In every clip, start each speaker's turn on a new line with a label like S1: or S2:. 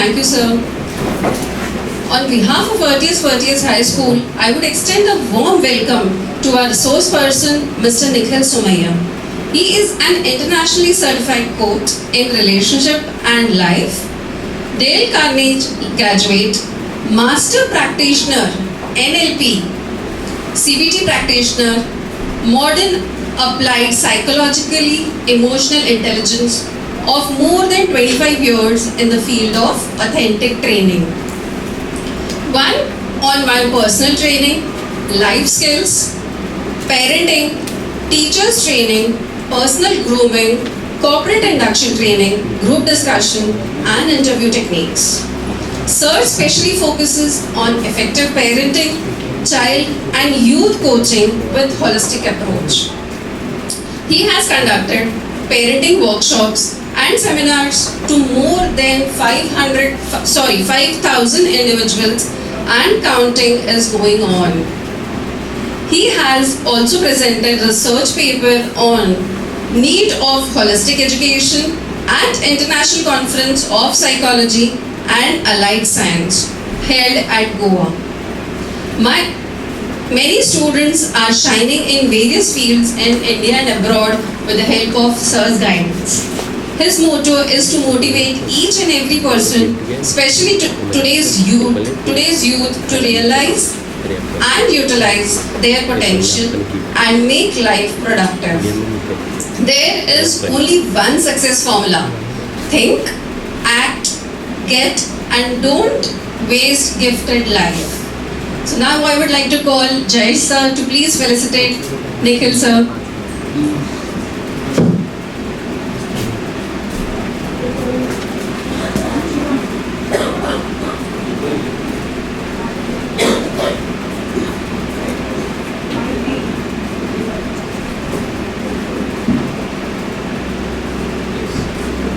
S1: Thank you, sir. On behalf of Vertius High School, I would extend a warm welcome to our resource person, Mr. Nikhil Somaiya. He is an internationally certified coach in relationship and life, Dale Carnegie graduate, master practitioner, NLP, CBT practitioner, modern applied psychologically emotional intelligence of more than 25 years in the field of authentic training. One-on-one personal training, life skills, parenting, teachers training, personal grooming, corporate induction training, group discussion, and interview techniques. Sir specially focuses on effective parenting, child and youth coaching with holistic approach. He has conducted parenting workshops and seminars to more than 5,000 individuals and counting is going on. He has also presented research paper on need of holistic education at International Conference of Psychology and Allied Science held at Goa. Many students are shining in various fields in India and abroad with the help of Sir's guidance. His motto is to motivate each and every person, especially today's youth, to realize and utilize their potential and make life productive. There is only one success formula: think, act, get, and don't waste gifted life. So now I would like to call Jay sir to please felicitate Nikhil sir.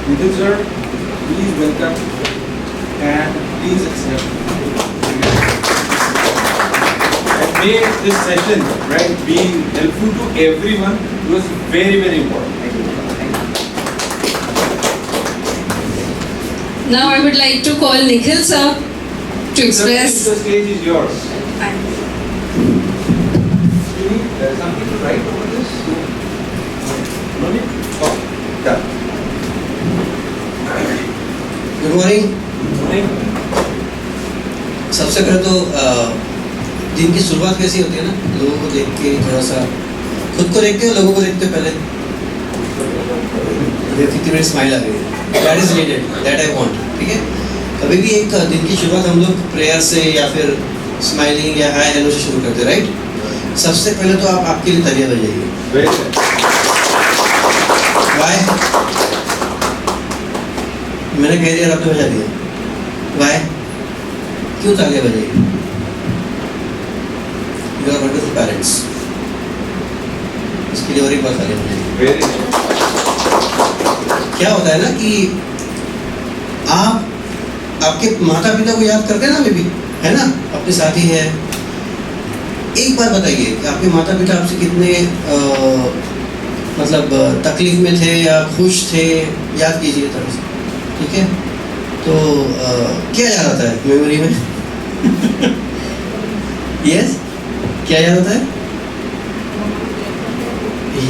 S2: Nikhil sir, please welcome and please accept. And may this session, right, be helpful to everyone. It was very, very important.
S1: Now I would like to call Nikhil sir to express.
S2: The stage is yours.
S1: Thank you.
S2: You need something to write over this? No need? Oh, done.
S3: Good morning.
S2: Morning.
S3: सबसे पहले तो दिन की शुरुआत कैसी होती है ना, लोगों को देख के थोड़ा सा खुद को देखते हो, लोगों को देखते हो पहले 50 मिनट स्माइल आ गई है, that is needed, that I want. ठीक है, कभी भी एक दिन की शुरुआत हम लोग प्रेयर से या फिर स्माइलिंग या हाय हेलो से शुरू करते हैं, राइट? सबसे पहले तो आप आपके लिए तालियां बजाइए। वाई? मैंने कह दिया, आपने बजा दिया। वाई? क्यों तालियां बजाइए? You are wonderful parents. इसके लिए और एक बार तालियां बजाइए। क्या होता है ना कि आप आपके माता पिता को याद करते हैं ना, अभी भी है ना, अपने साथी है। एक बार बताइए कि आपके माता पिता आपसे कितने मतलब तकलीफ में थे या खुश थे, याद कीजिए तरह से। ठीक है, तो क्या याद आता है मेमोरी में? यस, क्या याद आता है?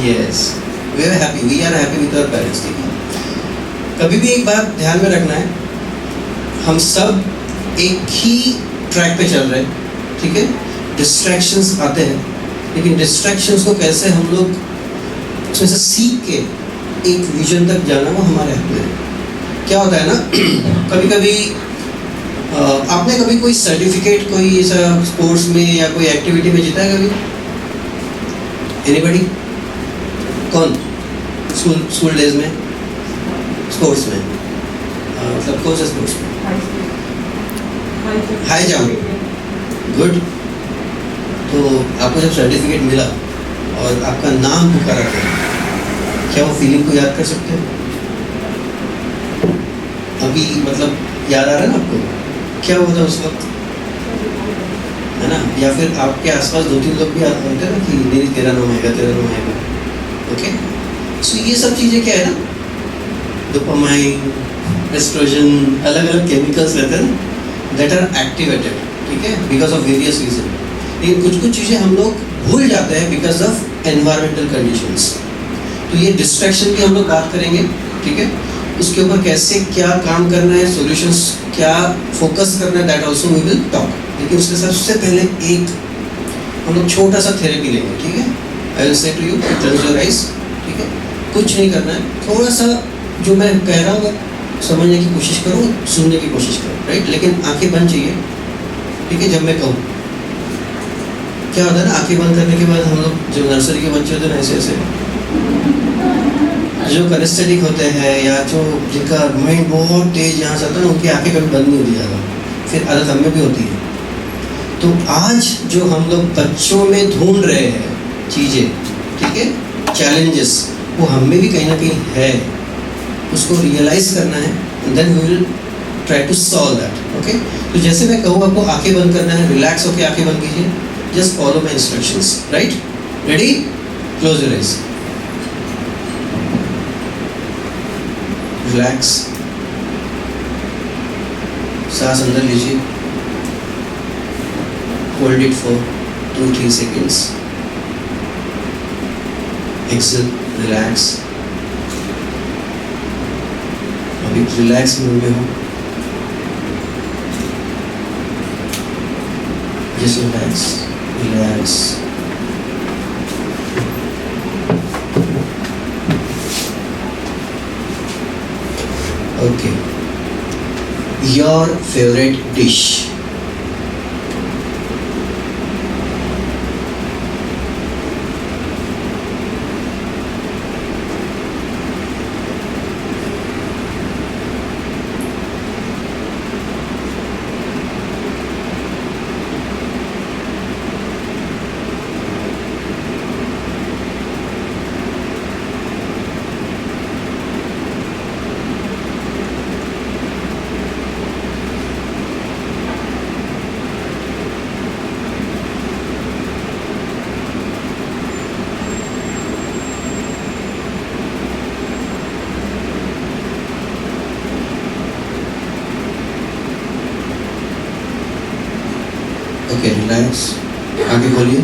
S3: Yes, we are happy with our parents. कभी भी एक बात ध्यान में रखना है, हम सब एक ही ट्रैक पे चल रहे हैं। ठीक है, डिस्ट्रैक्शंस आते हैं, लेकिन डिस्ट्रैक्शंस को कैसे हम लोग उसमें से सीख के एक विजन तक जाना, वो हमारे हाथ में है। क्या होता है ना, कभी कभी आपने कभी कोई सर्टिफिकेट कोई ऐसा स्पोर्ट्स में या कोई एक्टिविटी में जीता है कभी? एनीबॉडी? कौन? स्कूल डेज में, स्पोर्ट्स में, मतलब कौन सा स्पोर्ट्स में? High jump. गुड। तो आपको जब सर्टिफिकेट मिला और आपका नाम पुकारा गया, क्या वो फीलिंग को याद कर सकते हैं? अभी मतलब याद आ रहा है ना आपको क्या हुआ था उस वक्त, है ना? या फिर आपके आसपास 2-3 लोग भी आते हैं ना कि नहीं तेरा नाम आएगा, तेरा नाम आएगा। ओके, सो ये सब चीज़ें क्या है ना, डोपामाइन, एस्ट्रोजन, अलग अलग केमिकल्स रहते हैं दैट आर एक्टिवेटेड, ठीक है, बिकॉज ऑफ वेरियस रीजन। लेकिन कुछ कुछ चीज़ें हम लोग भूल जाते हैं बिकॉज ऑफ एनवायरमेंटल कंडीशंस। तो ये डिस्ट्रैक्शन की हम लोग बात करेंगे, ठीक है, उसके ऊपर कैसे क्या काम करना है, सॉल्यूशंस क्या फोकस करना है, that also we will talk. लेकिन उसके सबसे पहले एक हम लोग छोटा सा थेरेपी लेंगे, ठीक है। I will say to you close your eyes, ठीक है, कुछ नहीं करना है, थोड़ा सा जो मैं कह रहा हूँ समझने की कोशिश करो, सुनने की कोशिश करो, राइट। लेकिन आंखें बंद चाहिए, ठीक है। जब मैं कहूँ क्या होता है ना, आंखें बंद करने के बाद हम लोग जो नर्सरी के बच्चे होते हैं ना, ऐसे ऐसे जो कनेस्थेटिक होते हैं या जो जिनका माइंड बहुत तेज यहाँ से आता है ना, उनकी आंखें कभी बंद नहीं होती ज़्यादा, फिर आदत हमें भी होती है। तो आज जो हम लोग बच्चों में ढूंढ रहे हैं चीज़ें, ठीक है, चैलेंजेस, वो हम में भी कहीं ना कहीं है, उसको रियलाइज करना है, and then we will try to solve that, okay. तो जैसे मैं कहूँ आपको आंखें बंद करना है, रिलैक्स होकर आंखें बंद कीजिए, just follow my instructions, right. Ready, close your eyes, relax, सांस अंदर लीजिए, hold it for 2-3 seconds, exhale, relax. अभी रिलैक्स मोड में हो, just relax, relax. Okay. Your favorite dish? Okay, relax, आगे बोलिए।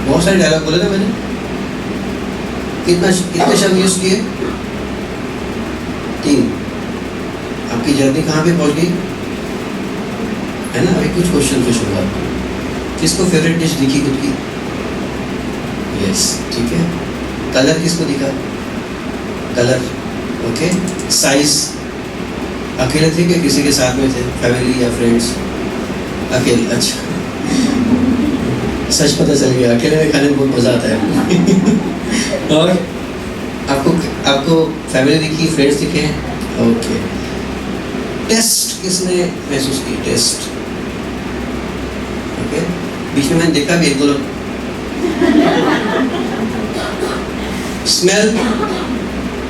S3: बहुत सारे डायलॉग बोले थे मैंने, कितने शब्द यूज किए? 3। आपकी जर्नी कहाँ पे पहुँच गई है ना। अभी कुछ क्वेश्चन पूछूंगा आपको। किसको फेवरेट डिश दिखी खुद की? यस, ठीक है। कलर किसको दिखा? Colour, okay. साइज, अकेले थे कि किसी के साथ में थे, फैमिली या फ्रेंड्स? अकेले, अच्छा। सच पता चल गया, अकेले में खाने में बहुत मज़ा आता है। और आपको फैमिली दिखी, फ्रेंड्स दिखे? ओके। टेस्ट किसने महसूस की? Test, okay. बीच में मैंने देखा भी 1-2 लोग। Smell,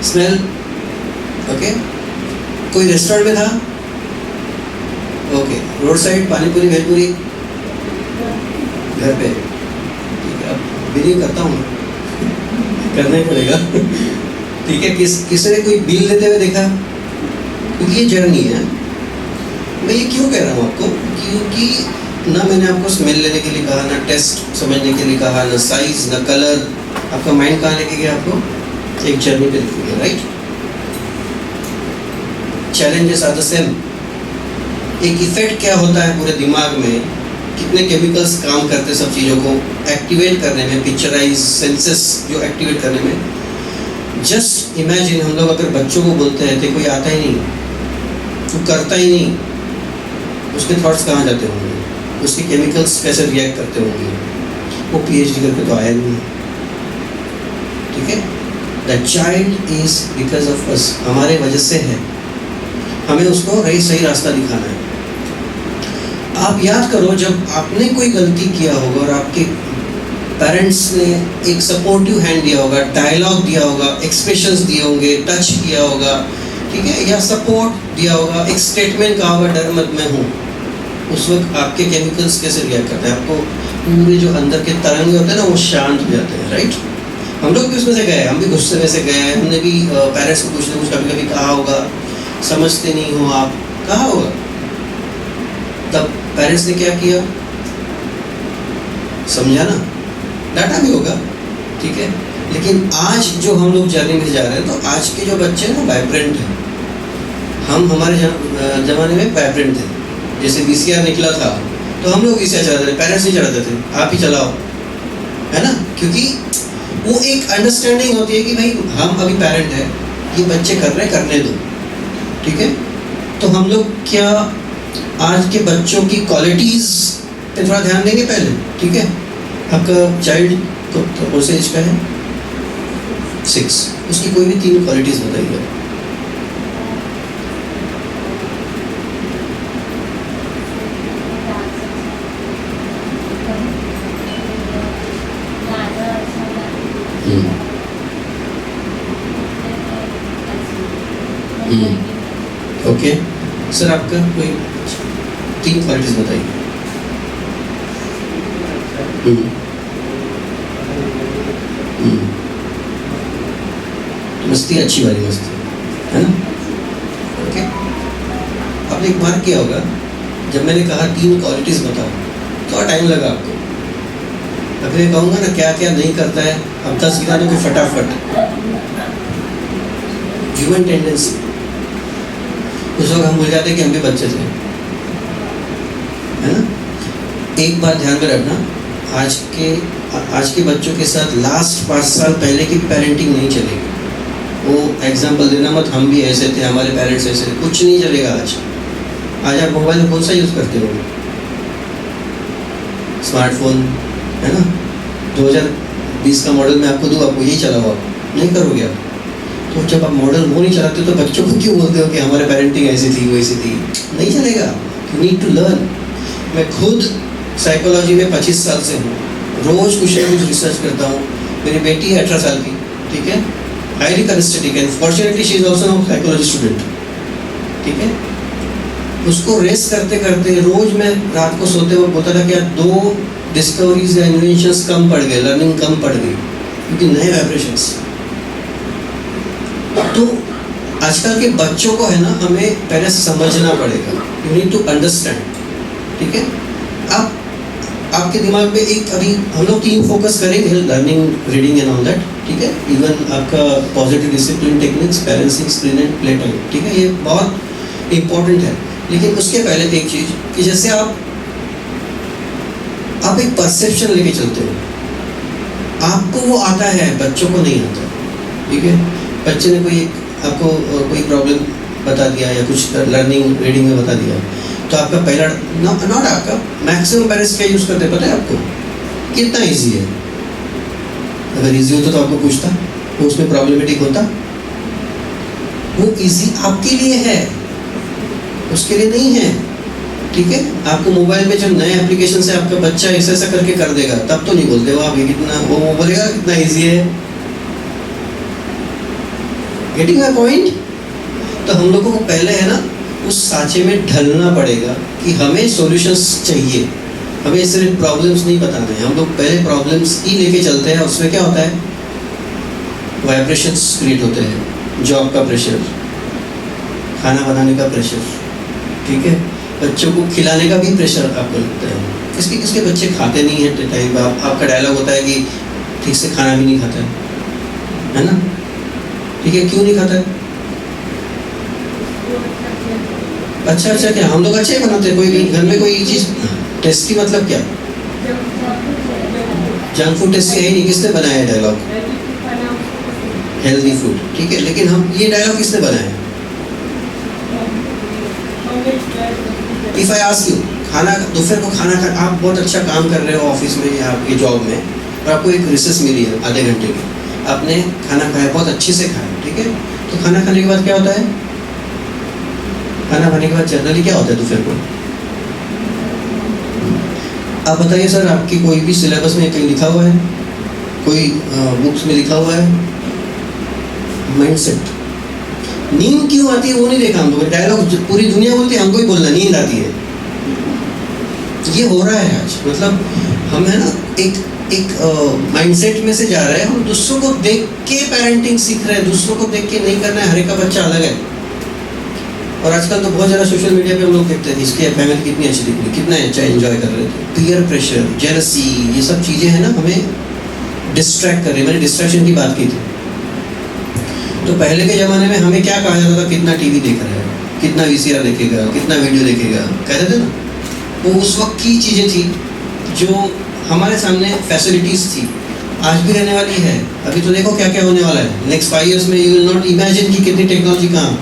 S3: smell, okay. कोई रेस्टोरेंट में था? ओके। रोड साइड पानी पूरी, भेलपूरी? घर पे, ठीक है। अब बिलिंग करता हूँ, करना ही पड़ेगा। ठीक है। किसी ने कोई बिल देते हुए देखा? क्योंकि ये जर्नी है। मैं ये क्यों कह रहा हूँ आपको? क्योंकि ना मैंने आपको स्मेल लेने के लिए कहा, ना टेस्ट समझने के लिए कहा, ना साइज, ना कलर। आपका माइंड कहाँ लेके गया आपको? एक जर्नी पे लेके गया, right. Challenges are the same. एक इफेक्ट क्या होता है पूरे दिमाग में, कितने केमिकल्स काम करते हैं सब चीज़ों को एक्टिवेट करने में, पिक्चराइज सेंसेस जो एक्टिवेट करने में। जस्ट इमेजिन, हम लोग अगर बच्चों को बोलते हैं तो कोई आता ही नहीं, तो करता ही नहीं, उसके थॉट्स कहाँ जाते होंगे, उसके केमिकल्स कैसे रिएक्ट करते होंगे? वो PhD करके तो आया नहीं, ठीक है। The child is because of us, हमारे वजह से है, हमें उसको सही रास्ता दिखाना है। आप याद करो, जब आपने कोई गलती किया होगा और आपके पेरेंट्स ने एक सपोर्टिव हैंड दिया होगा, डायलॉग दिया होगा, एक्सप्रेशंस दिए होंगे, टच किया होगा, ठीक है, या सपोर्ट दिया होगा, एक स्टेटमेंट कहा होगा, डर मत मैं हूँ, उस वक्त आपके केमिकल्स कैसे रिएक्ट करते हैं? आपको पूरे जो अंदर के तरंगे होते हैं ना, वो शांत हो जाते हैं, राइट। हम लोग भी उसमें से गए, हम भी गुस्से में से गए, हमने भी पेरेंट्स को कुछ ना कुछ कभी कभी कहा होगा, समझते नहीं हो आप, कहा होगा। तब पेरेंट्स ने क्या किया, समझा ना, डांटा भी होगा, ठीक है। लेकिन आज जो हम लोग जर्नी में जा रहे हैं, तो आज के जो बच्चे ना वाइब्रेंट हैं। हम हमारे ज़माने में वाइब्रेंट थे, जैसे VCR निकला था तो हम लोग VCR चलाते थे, पेरेंट्स नहीं चलाते थे, आप ही चलाओ, है ना। क्योंकि वो एक अंडरस्टैंडिंग होती है कि भाई हम अभी पेरेंट हैं, ये बच्चे कर रहे हैं, करने दो, ठीक है। तो हम लोग क्या आज के बच्चों की क्वालिटीज़ पे थोड़ा ध्यान देंगे पहले, ठीक है। आपका चाइल्ड कौन से एज का है? 6। उसकी कोई भी 3 क्वालिटीज़ बताइए। ओके सर, आपका कोई 3 क्वालिटीज़ बताइए। मस्ती, अच्छी वाली मस्ती, है ना। ओके, आपने एक मार्क किया होगा, जब मैंने कहा 3 क्वालिटीज़ बताओ, थोड़ा टाइम लगा आपको। अगर मैं कहूँगा ना क्या क्या नहीं करता है, अब 10 गिरा दो कि फटाफट। ह्यूमन टेंडेंसी, उस वक्त हम भूल जाते कि हम भी बच्चे थे, है ना। एक बात ध्यान में रखना, आज के बच्चों के साथ लास्ट 5 साल पहले की पेरेंटिंग नहीं चलेगी। वो एग्जाम्पल देना मत, हम भी ऐसे थे, हमारे पेरेंट्स ऐसे थे, कुछ नहीं चलेगा आज आप मोबाइल में कौन सा यूज़ करते हो? स्मार्टफोन, है ना। 2020 का मॉडल मैं आपको दूँ, आपको यही चलाओ, आप नहीं करोगे आप। तो जब आप मॉडल वो नहीं चलाते तो बच्चों को क्यों बोलते हो कि हमारे पेरेंटिंग ऐसी थी वैसी थी? नहीं चलेगा, यू नीड टू लर्न। मैं खुद साइकोलॉजी में 25 साल से हूँ, रोज़ कुछ ना कुछ रिसर्च करता हूँ। मेरी बेटी है 18 साल की, ठीक है, highly kinaesthetic and fortunately she is also now psychology student, ठीक है। उसको रेस करते करते रोज़ मैं रात को सोते वक्त बोलता था कि यार 2 डिस्कवरीज या इन्वेंशंस कम पड़ गए, लर्निंग कम पड़ गई, क्योंकि नए वाइब्रेशंस। तो आजकल के बच्चों को है ना, हमें पहले समझना पड़ेगा, यू नीड टू अंडरस्टैंड, ठीक है। आपके दिमाग में एक अभी हम लोग 3 फोकस करेंगे, learning, reading and all that, ठीक है। इवन आपका positive discipline techniques, balancing screen and play time, ठीक है, ये बहुत इंपॉर्टेंट है। लेकिन उसके पहले एक चीज़ कि जैसे आप एक परसेप्शन लेके चलते हो, आपको वो आता है, बच्चों को नहीं आता, ठीक है। बच्चे ने आपको कोई प्रॉब्लम बता दिया या कुछ लर्निंग रीडिंग में बता दिया, तो आपका पहला नॉट आपका मैक्सिमम पेरेंट्स क्या यूज़ करते हैं पता है आपको? कितना इजी है। अगर इजी होता तो आपको पूछता, वो उसमें प्रॉब्लमेटिक होता। वो इजी आपके लिए है, उसके लिए नहीं है, ठीक है। आपको मोबाइल में जो नए एप्लीकेशन से आपका बच्चा ऐसा करके कर देगा, तब तो नहीं बोलते हो आप ये कितना, वो बोलेगा कितना इजी है। Getting my point? तो हम लोगों को पहले है ना उस सांचे में ढलना पड़ेगा कि हमें सॉल्यूशंस चाहिए, हमें सिर्फ प्रॉब्लम्स नहीं बताने हैं। हम लोग पहले प्रॉब्लम्स ही लेके चलते हैं, उसमें क्या होता है, वाइब्रेशंस क्रिएट होते हैं, जॉब का प्रेशर, खाना बनाने का प्रेशर, ठीक है, बच्चों को खिलाने का भी प्रेशर आपको लगता है। किसके बच्चे खाते नहीं हैं टाइम पर, आपका डायलॉग होता है कि ठीक से खाना भी नहीं खाता है ना, ठीक है, क्यों नहीं खाता है? अच्छा क्या हम लोग अच्छे बनाते हैं? कोई घर में कोई चीज़ टेस्टी मतलब क्या? जंक फूड टेस्टी है ही नहीं, किसने बनाया है डायलॉग? हेल्दी फूड, ठीक है, लेकिन हम ये डायलॉग किसने बनाया है? इफ आई आस्क यू, खाना दोपहर को खाना खा, आप बहुत अच्छा काम कर रहे हो ऑफिस में या आपके जॉब में, और आपको एक रिसेस मिली है आधे घंटे की, आपने खाना खाया, बहुत अच्छे से खाया, ठीक है। तो खाना खाने के बाद क्या होता है? खाना खाने के बाद जनरली क्या होता है दोपहर को? आप बताइए सर, आपकी कोई भी सिलेबस में कहीं लिखा हुआ है, कोई बुक्स में लिखा हुआ है माइंडसेट? नींद क्यों आती है वो नहीं देखा हम लोग, डायलॉग पूरी दुनिया बोलती है, हमको ही बोलना नींद आती है। ये हो रहा है आज, मतलब हम है ना एक माइंडसेट में से जा रहे हैं, हम दूसरों को देख के पेरेंटिंग सीख रहे हैं, दूसरों को देख के नहीं करना है, हर एक का बच्चा अलग है। और आजकल तो बहुत ज़्यादा सोशल मीडिया पे हम लोग देखते हैं इसकी फैमिली कितनी अच्छी दिख रही, कितना अच्छा एंजॉय कर रहे थे। पीयर प्रेशर, जेलसी, ये सब चीज़ें हैं ना हमें डिस्ट्रैक्ट कर रही है। मैंने डिस्ट्रैक्शन की बात की थी। तो पहले के ज़माने में हमें क्या कहा जाता था, कितना टीवी देख रहा है, कितना वीसीआर देखेगा, कितना वीडियो देखेगा, कहते थे ना। वो उस वक्त की चीज़ें थी जो हमारे सामने फैसिलिटीज़ थी, आज भी रहने वाली है। अभी तो देखो क्या क्या होने वाला है नेक्स्ट 5 years में, यू विल नॉट इमेजिन कि कितनी टेक्नोलॉजी कहाँ,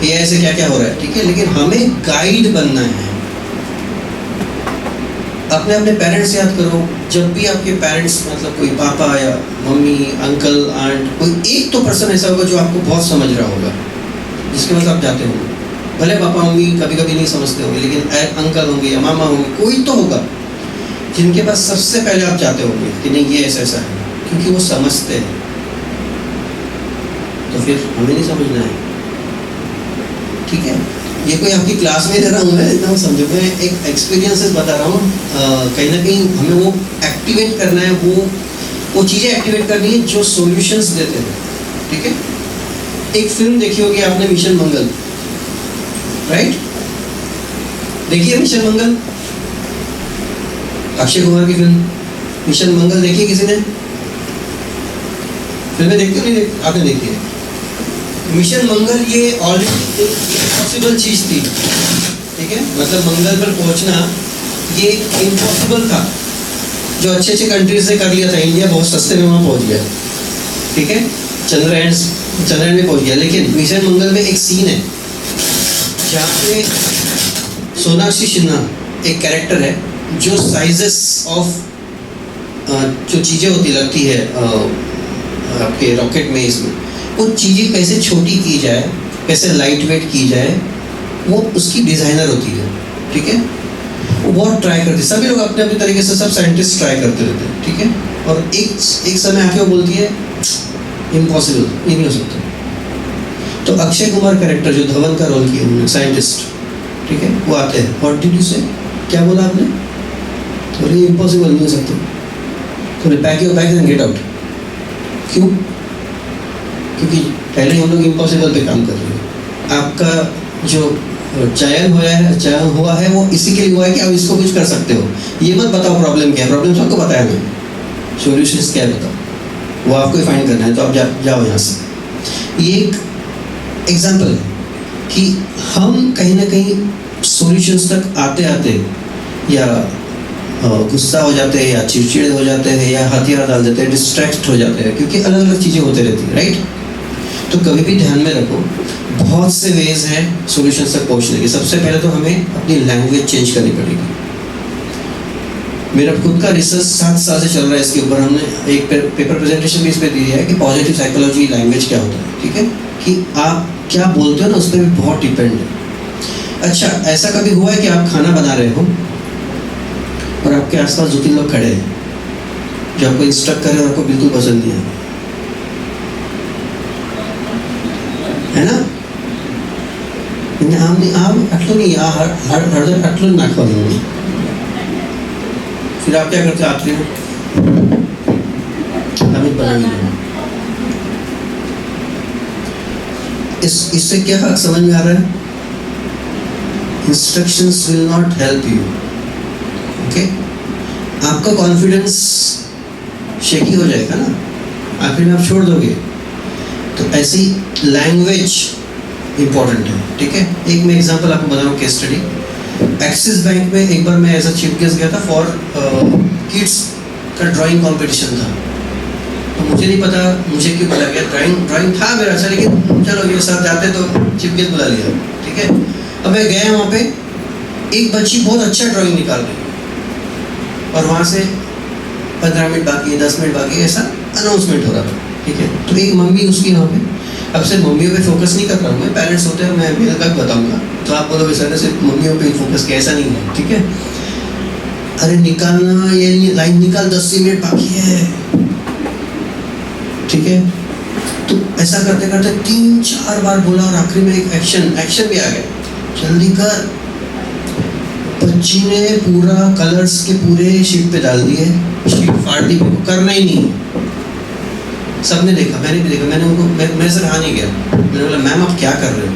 S3: AI से क्या क्या हो रहा है, ठीक है। लेकिन हमें गाइड बनना है। अपने अपने पेरेंट्स याद करो, जब भी आपके पेरेंट्स मतलब कोई पापा या मम्मी, अंकल, आंट, कोई एक तो पर्सन ऐसा होगा जो आपको बहुत समझ रहा होगा, जिसके पास आप जाते होंगे। भले पापा मम्मी कभी कभी नहीं समझते होंगे, लेकिन अंकल होंगे या मामा होंगे, कोई तो होगा जिनके पास सबसे पहले आप जाते होंगे कि नहीं ये ऐसा ऐसा है, क्योंकि वो समझते हैं। तो फिर हमें नहीं समझना है, ठीक है। ये कोई आपकी क्लास में दे रहा हूँ मैं, इतना समझो, मैं एक एक्सपीरियंसेस बता रहा हूँ। कहीं ना कहीं हमें वो एक्टिवेट करना है, वो चीज़ें एक्टिवेट करनी है जो सॉल्यूशंस देते हैं, ठीक है। एक फिल्म देखी होगी आपने, मिशन मंगल, राइट? देखिए मिशन मंगल, अक्षय कुमार की फिल्म मिशन मंगल देखी है किसी ने? फिल्में देखते हो नहीं आपने देखी है? मिशन मंगल ये ऑलरेडी एक इम्पॉसिबल चीज़ थी, ठीक है। मतलब मंगल पर पहुंचना ये इम्पॉसिबल था, जो अच्छे अच्छे कंट्रीज से कर लिया था, इंडिया बहुत सस्ते में वहाँ पहुंच गया, ठीक है। चंद्रयान में पहुंच गया। लेकिन मिशन मंगल में एक सीन है जहाँ पे सोनाक्षी सिन्हा एक कैरेक्टर है जो साइजेस ऑफ जो चीज़ें होती लगती है आपके रॉकेट में, इसमें वो चीज़ें कैसे छोटी की जाए, कैसे लाइट वेट की जाए, वो उसकी डिज़ाइनर होती है, ठीक है। वो बहुत ट्राई करती है, सभी लोग अपने अपने तरीके से, सब साइंटिस्ट ट्राई करते रहते हैं, ठीक है। और एक समय आके वो बोलती है इम्पॉसिबल, ये नहीं हो सकता। तो अक्षय कुमार कैरेक्टर जो धवन का रोल किया उन्होंने, साइंटिस्ट, ठीक है, वो आते हैं, व्हाट डिड यू से, क्या बोला आपने? बोले इम्पॉसिबल, नहीं हो सकता। तो pack your bags and get out. क्यों? क्योंकि पहले हम लोग इम्पॉसिबल पे काम कर रहे हैं। आपका जो चयन हुआ है वो इसी के लिए हुआ है कि आप इसको कुछ कर सकते हो। ये मत बताओ प्रॉब्लम क्या है, प्रॉब्लम सबको बताया मैं, सॉल्यूशंस क्या है बताओ, वो आपको ही फाइंड करना है। तो आप जाओ यहाँ से। ये एक एग्जाम्पल है कि हम कहीं ना कहीं सॉल्यूशंस तक आते आते या गुस्सा हो जाते हैं, या चिड़चिड़े हो जाते हैं, या हथियार डाल देते हैं, डिस्ट्रैक्ट हो जाते हैं, क्योंकि अलग अलग चीज़ें होती रहती हैं, राइट। तो कभी भी ध्यान में रखो, बहुत से वेज हैं सॉल्यूशंस तक पहुंचने के। सबसे पहले तो हमें अपनी लैंग्वेज चेंज करनी पड़ेगी। मेरा खुद का रिसर्च 7 साल से चल रहा है इसके ऊपर। हमने एक पेपर प्रेजेंटेशन भी इस पर दी है कि पॉजिटिव साइकोलॉजी लैंग्वेज क्या होता है, ठीक है, कि आप क्या बोलते हो ना, उस पर भी बहुत डिपेंड है। अच्छा, ऐसा कभी हुआ है कि आप खाना बना रहे हो और आपके आसपास 2-3 लोग खड़े हैं जो आपको इंस्ट्रक्ट कर रहे हैं और आपको बिल्कुल पसंद नहीं है ना? आप अटलो नहीं, हर अटलो नाखो नहीं। फिर आप क्या करते हो? आते हो अमित बनाइए। इससे क्या समझ में आ रहा है? Instructions will not help you, okay. आपका कॉन्फिडेंस शेकी हो जाएगा ना, आखिर में आप छोड़ दोगे। तो ऐसी लैंग्वेज इंपॉर्टेंट है, ठीक है। एक मैं एग्जांपल आपको बता रहा हूँ, केस स्टडी। एक्सिस बैंक में एक बार मैं एज अ चीफ गेस्ट गया था फॉर किड्स का ड्राइंग कंपटीशन था। तो मुझे नहीं पता मुझे क्यों बुला गया, ड्राइंग था मेरा अच्छा, लेकिन चलो ये साथ जाते तो चीफ गेस्ट बुला लिया, ठीक है। अब मैं गया वहाँ पे, एक बच्ची बहुत अच्छा ड्राइंग निकाल रही और वहाँ से 15 मिनट बाकी, 10 मिनट बाकी, ऐसा अनाउंसमेंट हो रहा था, ठीक है। तो एक मम्मी उसकी वहाँ पे, अब सिर्फ मम्मियों पे फोकस नहीं कर रहा हूँ मैं, पेरेंट्स होते हैं, मैं मेरे तक बताऊँगा तो आप बोलोगे सर ने सिर्फ मम्मियों पे फोकस किया, ऐसा नहीं है, ठीक है। अरे निकालना, ये लाइन निकाल, 10 मिनट बाकी है, ठीक है। तो ऐसा करते करते 3-4 बार बोला और आखिरी में एक एक्शन भी आ गया, जल्दी कर। बच्ची ने पूरा कलर्स के पूरे शीट पे डाल दिए, शीट फाड़ दी, मेरे को करना ही नहीं। सबने देखा, मैंने भी देखा, मैंने उनको मेरे से रहा नहीं गया। मैंने बोला मैम आप क्या कर रहे हो?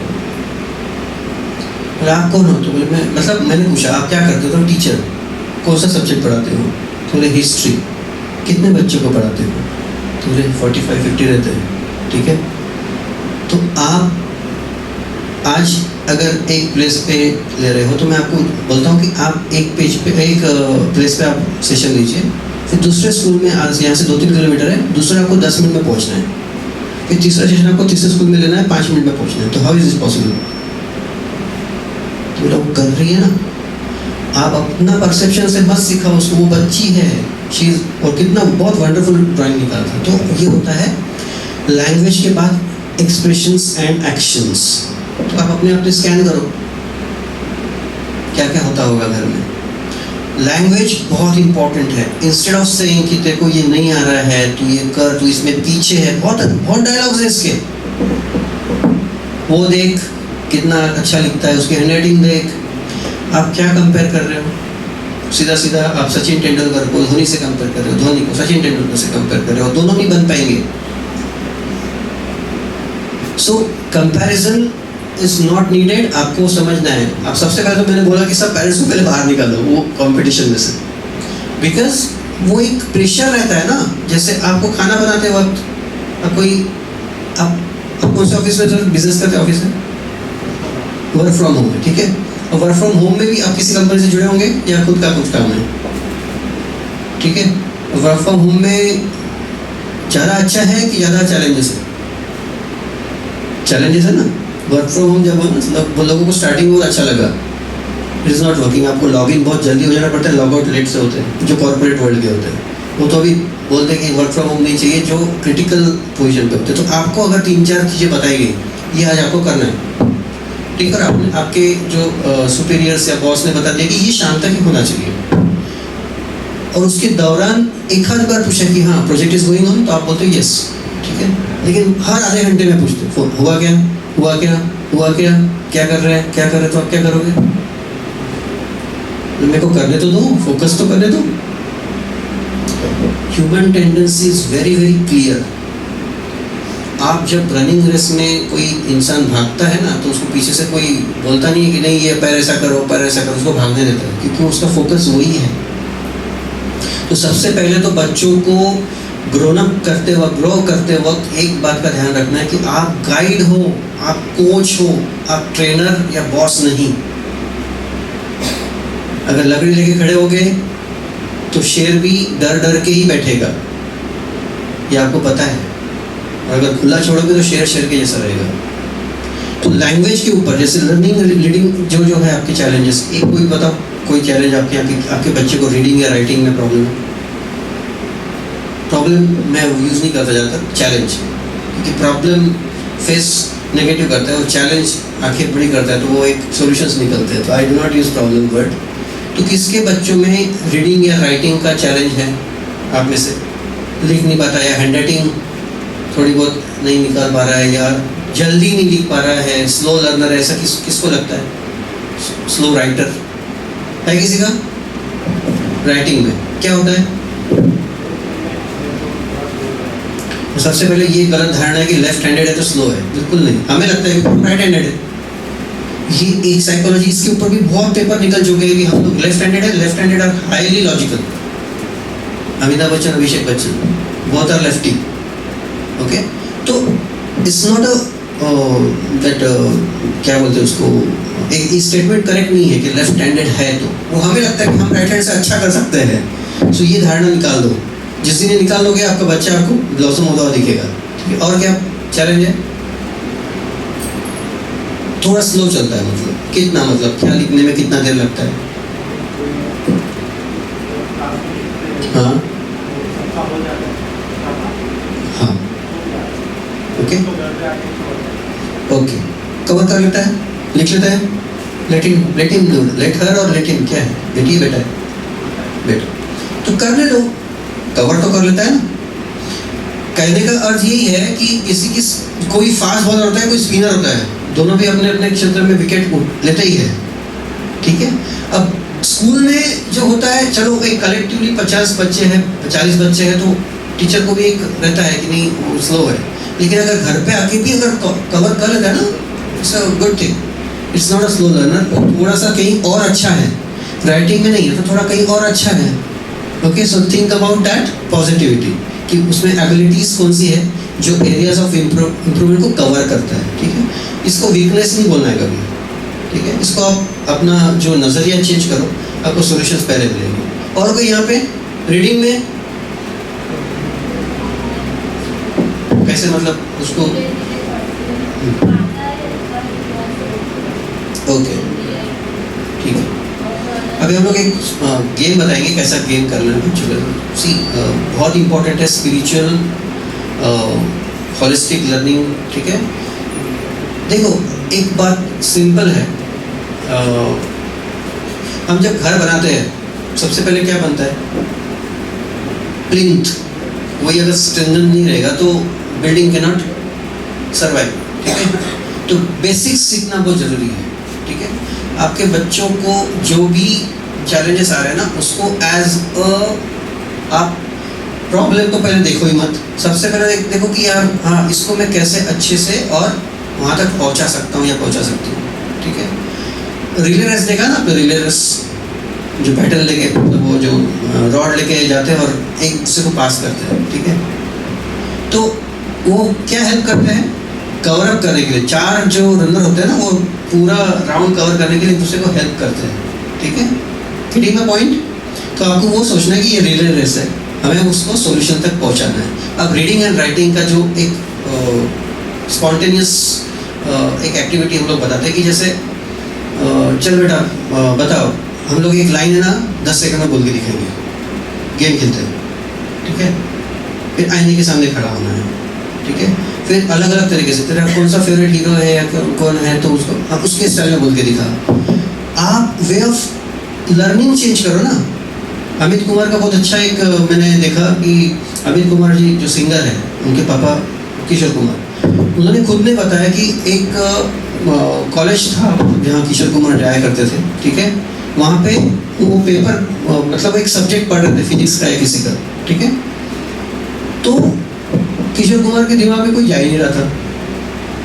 S3: बोला आप कौन हो? तो बोले मैं, मतलब मैंने पूछा आप क्या करते हो? तो टीचर। कौन सा सब्जेक्ट पढ़ाते हो? तो बोले हिस्ट्री। कितने बच्चों को पढ़ाते हो? तो बोले 45-50 रहते हैं। ठीक है, तो आप आज अगर एक प्लेस पे ले रहे हो तो मैं आपको बोलता हूँ कि आप एक पेज पे, एक प्लेस पे आप सेशन लीजिए, फिर दूसरे स्कूल में आज यहाँ से 2-3 किलोमीटर है, दूसरा आपको 10 मिनट में पहुँचना है, फिर तीसरा सेशन आपको तीसरे स्कूल में लेना है, 5 मिनट में पहुँचना है। तो हाउ इज दिस पॉसिबल? तो बोला वो कर रही है ना। आप अपना परसेप्शन से मत सिखाओ उसको, वो बच्ची है, शी और कितना बहुत वंडरफुल ड्राइंग निकालता है। तो ये होता है लैंग्वेज के बाद एक्सप्रेशंस एंड एक्शंस। तो आप अपने आप स्कैन करो क्या क्या होता होगा घर में। लैंग्वेज बहुत इंपॉर्टेंट है। इंस्टेड ऑफ सेइंग कि तेरे को ये नहीं आ रहा है, तू ये कर, तू इसमें पीछे है, बहुत डायलॉग्स है इसके। वो देख कितना अच्छा लिखता है, उसकी हैंडराइटिंग देख। आप क्या कंपेयर कर रहे हो? सीधा सीधा आप सचिन तेंदुलकर को धोनी से कंपेयर कर रहे हो, धोनी को सचिन तेंदुलकर से कंपेयर कर रहे हो, दोनों नहीं बन पाएंगे। सो कंपैरिजन इज नॉट नीडेड, आपको समझना है। आप सबसे पहले तो मैंने बोला कि सब पेरेंट्स को पहले बाहर निकालो वो कंपटीशन में से, बिकॉज वो एक प्रेशर रहता है ना। जैसे आपको खाना बनाते वक्त आप कोई आप कौन से ऑफिस में बिजनेस करते हैं? ऑफिस में वर्क फ्रॉम होम है, ठीक है। और वर्क फ्रॉम होम में भी आप किसी कंपनी से जुड़े होंगे या खुद का कुछ काम है, ठीक है। वर्क फ्रॉम होम में ज़्यादा अच्छा है कि ज़्यादा चैलेंजेस है? चैलेंजेस है ना। वर्क फ्रॉम होम जब वो लोगों को स्टार्टिंग में बहुत अच्छा लगा, इट इज़ नॉट वर्किंग। आपको लॉग इन बहुत जल्दी हो जाना पड़ता है, लॉग आउट लेट से होते हैं जो कॉर्पोरेट वर्ल्ड के होते हैं। वो तो अभी बोलते हैं कि वर्क फ्रॉम होम नहीं चाहिए जो क्रिटिकल पोजीशन पे होते हैं। तो आपको अगर 3-4 चीज़ें बताई गई ये आज आपको करना है, ठीक है। और आपने आपके जो सुपीरियर्स या बॉस ने बता दिया कि ये शाम तक ही होना चाहिए, और उसके दौरान एक आध बार पूछा कि हाँ प्रोजेक्ट इज गोइंग ऑन, तो आप बोलते हो यस, ठीक है। लेकिन हर आधे घंटे में पूछते फोन, हुआ क्या, हुआ क्या, हुआ क्या कर रहे हैं, क्या कर रहे, तो आप क्या करोगे? मेरे को करने तो दो, फोकस तो करने दो। Human tendency is very very clear. आप जब रनिंग रेस में कोई इंसान भागता है ना, तो उसको पीछे से कोई बोलता नहीं है कि नहीं ये पैर ऐसा करो, पैर ऐसा करो, उसको भागने देता है, क्योंकि उसका फोकस वही है। तो सबसे पहले तो बच्चों को ग्रोन अप करते वक्त, ग्रो करते वक्त एक बात का ध्यान रखना है कि आप गाइड हो, आप कोच हो, आप ट्रेनर या बॉस नहीं। अगर लकड़ी लेके खड़े हो गए तो शेर भी डर डर के ही बैठेगा, ये आपको पता है। और अगर खुला छोड़ोगे तो शेर शेर के जैसा रहेगा। तो लैंग्वेज के ऊपर जैसे लर्निंग रीडिंग जो है आपके चैलेंजेस, एक कोई बताओ कोई चैलेंज आपके बच्चे को रीडिंग या राइटिंग में प्रॉब्लम है? प्रॉब्लम मैं यूज़ नहीं करता ज़्यादातर, चैलेंज, क्योंकि प्रॉब्लम फेस नेगेटिव करता है और चैलेंज आंखें बड़ी करता है, तो वो एक सॉल्यूशंस निकलते हैं। तो I do not use problem word. तो किसके बच्चों में रीडिंग या राइटिंग का चैलेंज है? आप में से लिख नहीं पाता, या हैंडराइटिंग थोड़ी बहुत नहीं निकाल पा रहा है, या जल्दी नहीं लिख पा रहा है, स्लो लर्नर है, ऐसा किसको लगता है? स्लो राइटर है किसी का? राइटिंग में क्या होता है? सबसे पहले ये गलत धारणा है कि लेफ्ट हैंडेड है तो स्लो है, बिल्कुल नहीं। हमें लगता है कि राइट हैंडेड है। ये एक साइकोलॉजी, इसके ऊपर भी बहुत पेपर निकल चुके हैं कि हम लोग लेफ्ट हैंडेड है, left handed are highly logical. Amitabh Bachchan, Abhishek Bachchan, both are lefty, okay. तो इट्स नॉट दैट क्या बोलते हैं उसको, एक स्टेटमेंट करेक्ट नहीं है कि लेफ्ट हैंडेड है तो वो हमें लगता है कि हम राइट हैंड से अच्छा कर सकते हैं। सो ये धारणा निकाल दो। जिस दिन ये निकाल लोगे आपका बच्चा आपको ब्लॉसम होता हुआ दिखेगा, ठीक है। और क्या चैलेंज है? थोड़ा स्लो चलता है, मतलब कितना, मतलब क्या लिखने में कितना देर लगता है? हाँ हाँ, ओके ओके, कवर कर लेता है, लिख लेता है। लेट हर और लेट हिम क्या है? बेटी बेटा है, बेटा तो करने दो, कवर तो कर लेता है ना। कहने का अर्थ यही है कि कोई फास्ट बॉलर होता है, कोई स्पिनर होता है, दोनों भी अपने अपने क्षेत्र में विकेट लेते ही है, ठीक है। अब स्कूल में जो होता है, चलो एक कलेक्टिवली 50 बच्चे हैं, 40 बच्चे हैं, तो टीचर को भी एक रहता है कि नहीं वो स्लो है, लेकिन अगर घर पे आके भी अगर कवर कर लेता है ना, it's a good thing, it's not a slow learner, थोड़ा सा कहीं और अच्छा है, राइटिंग में नहीं है तो थोड़ा कहीं और अच्छा है। Okay, so think about that positivity, कि उसमें एबिलिटीज़ कौन सी है जो एरियाज ऑफ इम्प्रूवमेंट को कवर करता है, ठीक है। इसको वीकनेस नहीं बोलना है कभी, ठीक है। इसको आप अपना जो नज़रिया चेंज करो, आपको सॉल्यूशंस पहले मिलेंगे। और कोई यहाँ पे रीडिंग में कैसे, मतलब उसको ओके, ठीक है। अभी हम लोग एक गेम बताएंगे कैसा गेम करना है। चलो सी, बहुत इंपॉर्टेंट है स्पिरिचुअल होलिस्टिक लर्निंग, ठीक है। देखो एक बात सिंपल है, हम जब घर बनाते हैं सबसे पहले क्या बनता है, प्लिंथ। वही अगर स्ट्रेंथन नहीं रहेगा तो बिल्डिंग कैन नॉट सर्वाइव, ठीक है। तो बेसिक्स सीखना बहुत ज़रूरी है, ठीक है। आपके बच्चों को जो भी चैलेंजेस आ रहे हैं ना, उसको एज अ आप प्रॉब्लम तो पहले देखो ही मत, सबसे पहले देखो कि यार हाँ, इसको मैं कैसे अच्छे से और वहाँ तक पहुँचा सकता हूँ या पहुँचा सकती हूँ, ठीक है। रिले रेस देखा ना आपने, रिले रेस जो बैटल लेके, मतलब वो जो रॉड लेके जाते हैं और एक दूसरे को पास करते हैं, ठीक है। तो वो क्या हेल्प करते हैं, कवर अप करने के लिए। 4 जो रनर होते हैं ना, वो पूरा राउंड कवर करने के लिए एक दूसरे को हेल्प करते हैं, ठीक है। Getting my point. तो आपको वो सोचना है कि ये रिले रेस है, हमें उसको सॉल्यूशन तक पहुंचाना है। अब रीडिंग एंड राइटिंग का जो एक स्पॉन्टेनियस एक एक्टिविटी हम लोग बताते हैं कि जैसे चल बेटा बताओ, हम लोग एक लाइन है ना 10 सेकंड में बोल के दिखाएंगे, गेम खेलते हैं, ठीक है। फिर आईने के सामने खड़ा होना है, ठीक है। फिर अलग अलग तरीके से, तेरा कौन सा फेवरेट हीरो है या कौन है, तो उसको उसके स्टाइल में बोल के दिखा। आप वे ऑफ लर्निंग चेंज करो ना। अमित कुमार का बहुत अच्छा एक मैंने देखा कि अमित कुमार जी जो सिंगर है, उनके पापा किशोर कुमार, उन्होंने खुद ने बताया कि एक कॉलेज था जहाँ किशोर कुमार जाया करते थे, ठीक है। वहाँ पे वो पेपर मतलब एक सब्जेक्ट पढ़ रहे थे, फिजिक्स का या किसी का, ठीक है। तो किशोर कुमार के दिमाग में कोई जा ही नहीं रहा था,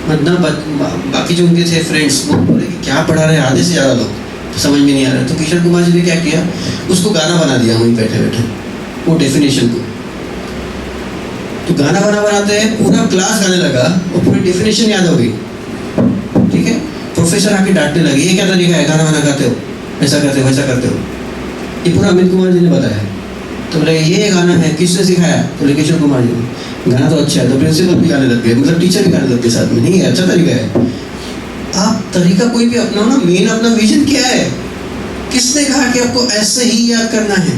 S3: मतलब बाकी जो उनके थे फ्रेंड्स, वो बोले कि क्या पढ़ा रहे हैं, आधे से ज़्यादा लोग समझ में नहीं आ रहा। तो किशोर कुमार जी ने क्या किया, उसको गाना बना दिया वहीं बैठे बैठे, वो डेफिनेशन को। तो गाना बनाते हैं, पूरा क्लास गाने लगा और पूरी डेफिनेशन याद हो गई, ठीक है। प्रोफेसर आके डांटने लगे, ये क्या तरीका है, गाना बना गाते हो, ऐसा करते हो वैसा करते हो। ये पूरा अमित कुमार जी ने बताया। तो बोले ये गाना है, किसने सिखाया, तो किशोर कुमार जी ने। गाना तो अच्छा है, तो प्रिंसिपल भी गाने लग गए, मतलब टीचर भी गाने लग गए साथ में। नहीं है, अच्छा तरीका है। आप तरीका कोई भी अपनाओ ना, मेन अपना विजन क्या है, किसने कहा कि आपको ऐसे ही याद करना है,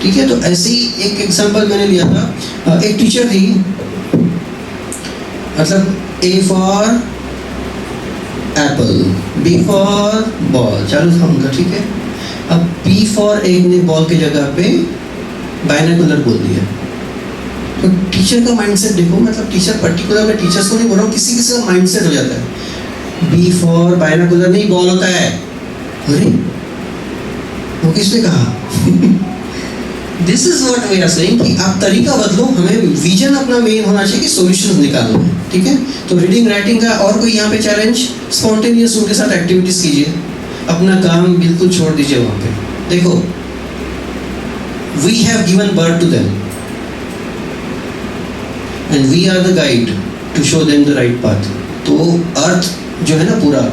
S3: ठीक है। तो ऐसे ही एक एग्जांपल मैंने लिया था, एक टीचर थी, मतलब A for Apple, B for ball, चालू था उनका, ठीक है। अब B फॉर एग ने बॉल की जगह पे बाइनोकुलर बोल दिया। तो टीचर का माइंडसेट देखो, मतलब टीचर पर्टिकुलर, मैं टीचर्स को नहीं बोल रहा हूँ, किसी किसी का माइंडसेट हो जाता है, B फॉर बाइनोकुलर नहीं बॉल होता है। अरे वो किसने कहा? This is what we are saying कि आप तरीका बदलो, हमें विजन अपना मेन होना चाहिए कि सॉल्यूशंस निकालना है, ठीक है। तो रीडिंग राइटिंग का और कोई यहाँ पे चैलेंज, स्पॉन्टेनियस उनके साथ एक्टिविटीज कीजिए, अपना काम बिल्कुल छोड़ दीजिए वहाँ पे। देखो we have given birth to them and we are the guide to show them the right path. तो अर्थ जो है ना पूरा,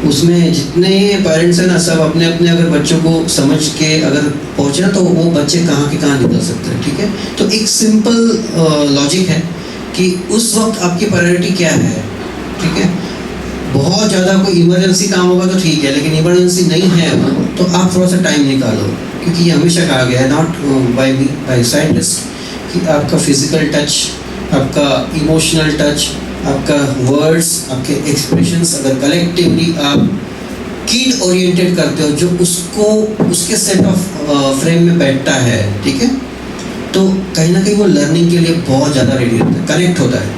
S3: उसमें जितने पेरेंट्स हैं ना, सब अपने अपने अगर बच्चों को समझ के अगर पहुँचे ना, तो वो बच्चे कहाँ के कहाँ निकल सकते हैं, ठीक है। तो एक सिंपल लॉजिक है कि उस वक्त आपकी प्रायोरिटी क्या है, ठीक है। बहुत ज़्यादा कोई इमरजेंसी काम होगा तो ठीक है, लेकिन इमरजेंसी नहीं है तो आप थोड़ा सा टाइम निकालो, क्योंकि ये हमेशा कहा गया है, not by me, by scientist, कि आपका फिजिकल टच, आपका इमोशनल टच, आपका वर्ड्स, आपके एक्सप्रेशंस अगर कलेक्टिवली आप किड ओरिएंटेड करते हो, जो उसको उसके सेट ऑफ फ्रेम में बैठता है, ठीक है, तो कहीं ना कहीं वो लर्निंग के लिए बहुत ज़्यादा रेडी होता है, कनेक्ट होता है,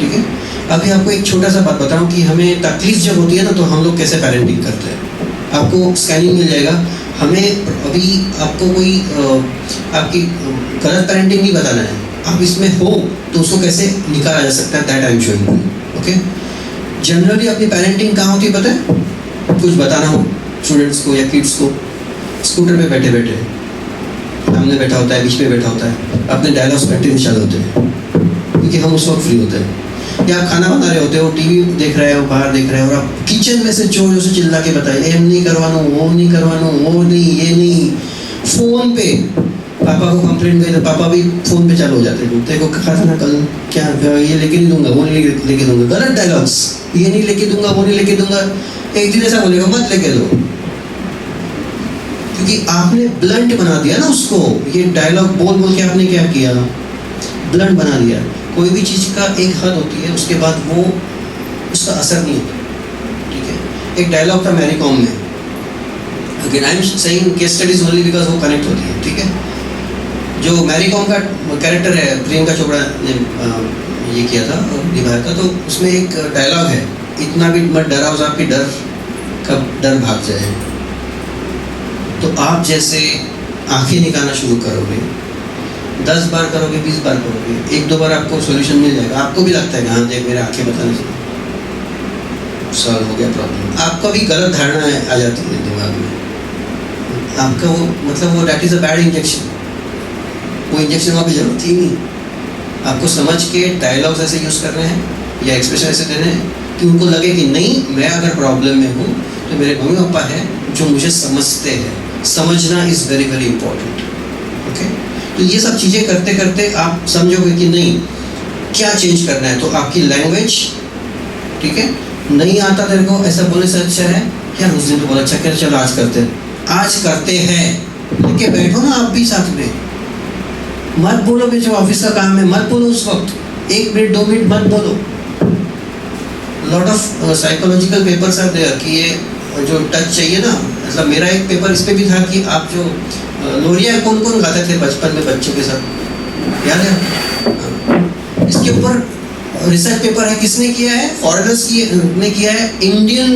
S3: ठीक है। अभी आपको एक छोटा सा बात बताऊं कि हमें तकलीफ जब होती है ना, तो हम लोग कैसे पेरेंटिंग करते हैं। आपको स्कैनिंग मिल जाएगा। हमें अभी आपको कोई आपकी गलत पेरेंटिंग नहीं बताना है, आप इसमें हो तो उसको कैसे निकाला जा सकता है, that I am showing you. Okay, generally अपनी पेरेंटिंग कहाँ होती है पता है? कुछ बताना हो स्टूडेंट्स को या किड्स को, स्कूटर पे बैठे बैठे सामने बैठा होता है, बीच में बैठा होता है, अपने डायलॉग्स कंटिन्यू चालू होते हैं क्योंकि हम उस वक्त फ्री होते हैं। या आप खाना बना रहे होते हो, टीवी देख रहे हो, बाहर देख रहे हो, और आप किचन में से जोर जोर से चिल्ला के बताए, ये नहीं करवाना, वो नहीं करवाना, वो नहीं, ये नहीं। फोन पे पापा को कंप्लेंट करी तो पापा भी फोन पे चालू हो जाते हैं, तेरे को कहा था ना कल, क्या ये लेके नहीं दूंगा, वो नहीं लेके दूंगा, गलत डायलॉग्स, ये नहीं लेके दूंगा, वो नहीं लेके दूंगा। एक दिन ऐसा बोलेगा मत लेके दो, क्योंकि आपने ब्लंट बना दिया ना उसको। ये डायलॉग बोल बोल के आपने क्या किया, ब्लंट बना दिया। कोई भी चीज़ का एक हद होती है, उसके बाद वो उसका असर नहीं होता। ठीक है, एक डायलॉग था मैरी कॉम में, again I am saying case studies only because वो कनेक्ट होती है। ठीक है, जो मैरी कॉम का कैरेक्टर है, प्रियंका चोपड़ा ने ये किया था और निभाया था, तो उसमें एक डायलॉग है, इतना भी मत डराओ आपकी डर कब डर भाग जाए। तो आप जैसे आंखें निकालना शुरू करोगे, 10 बार करोगे, 20 बार करोगे, 1-2 बार आपको सॉल्यूशन मिल जाएगा। आपको भी लगता है कि हाँ देख मेरे आंखें बताने से सॉल्व हो गया प्रॉब्लम। आपका भी गलत धारणा आ जाती है दिमाग में, आपका वो मतलब वो that is a bad injection. वो इंजेक्शन वहाँ पे जरूरत ही नहीं। आपको समझ के डायलॉग्स ऐसे यूज़ करने हैं या एक्सप्रेशन ऐसे देने हैं कि उनको लगे कि नहीं, मैं अगर प्रॉब्लम में हूँ तो मेरे मम्मी पापा हैं जो मुझे समझते हैं। समझना is very very important. Okay, तो ये सब चीज़ें करते करते आप समझोगे कि नहीं क्या चेंज करना है। तो आपकी लैंग्वेज, ठीक है, नहीं आता तेरे को, ऐसा बोलने से अच्छा है क्या उस दिन तो बहुत अच्छा कर, चलो आज करते हैं, आज करते हैं, लेके बैठो ना आप भी साथ में। मत बोलो कि जो ऑफिस का काम है मत बोलो उस वक्त, 1 मिनट 2 मिनट मत बोलो। Lot of psychological papers are there कि ये जो टच चाहिए ना, मतलब मेरा एक पेपर इस पे भी था कि आप जो लोरिया कौन कौन गाते थे बचपन में बच्चों के साथ, याद है? इसके ऊपर रिसर्च पेपर है, किसने किया है? फॉरेनर्स ने किया है इंडियन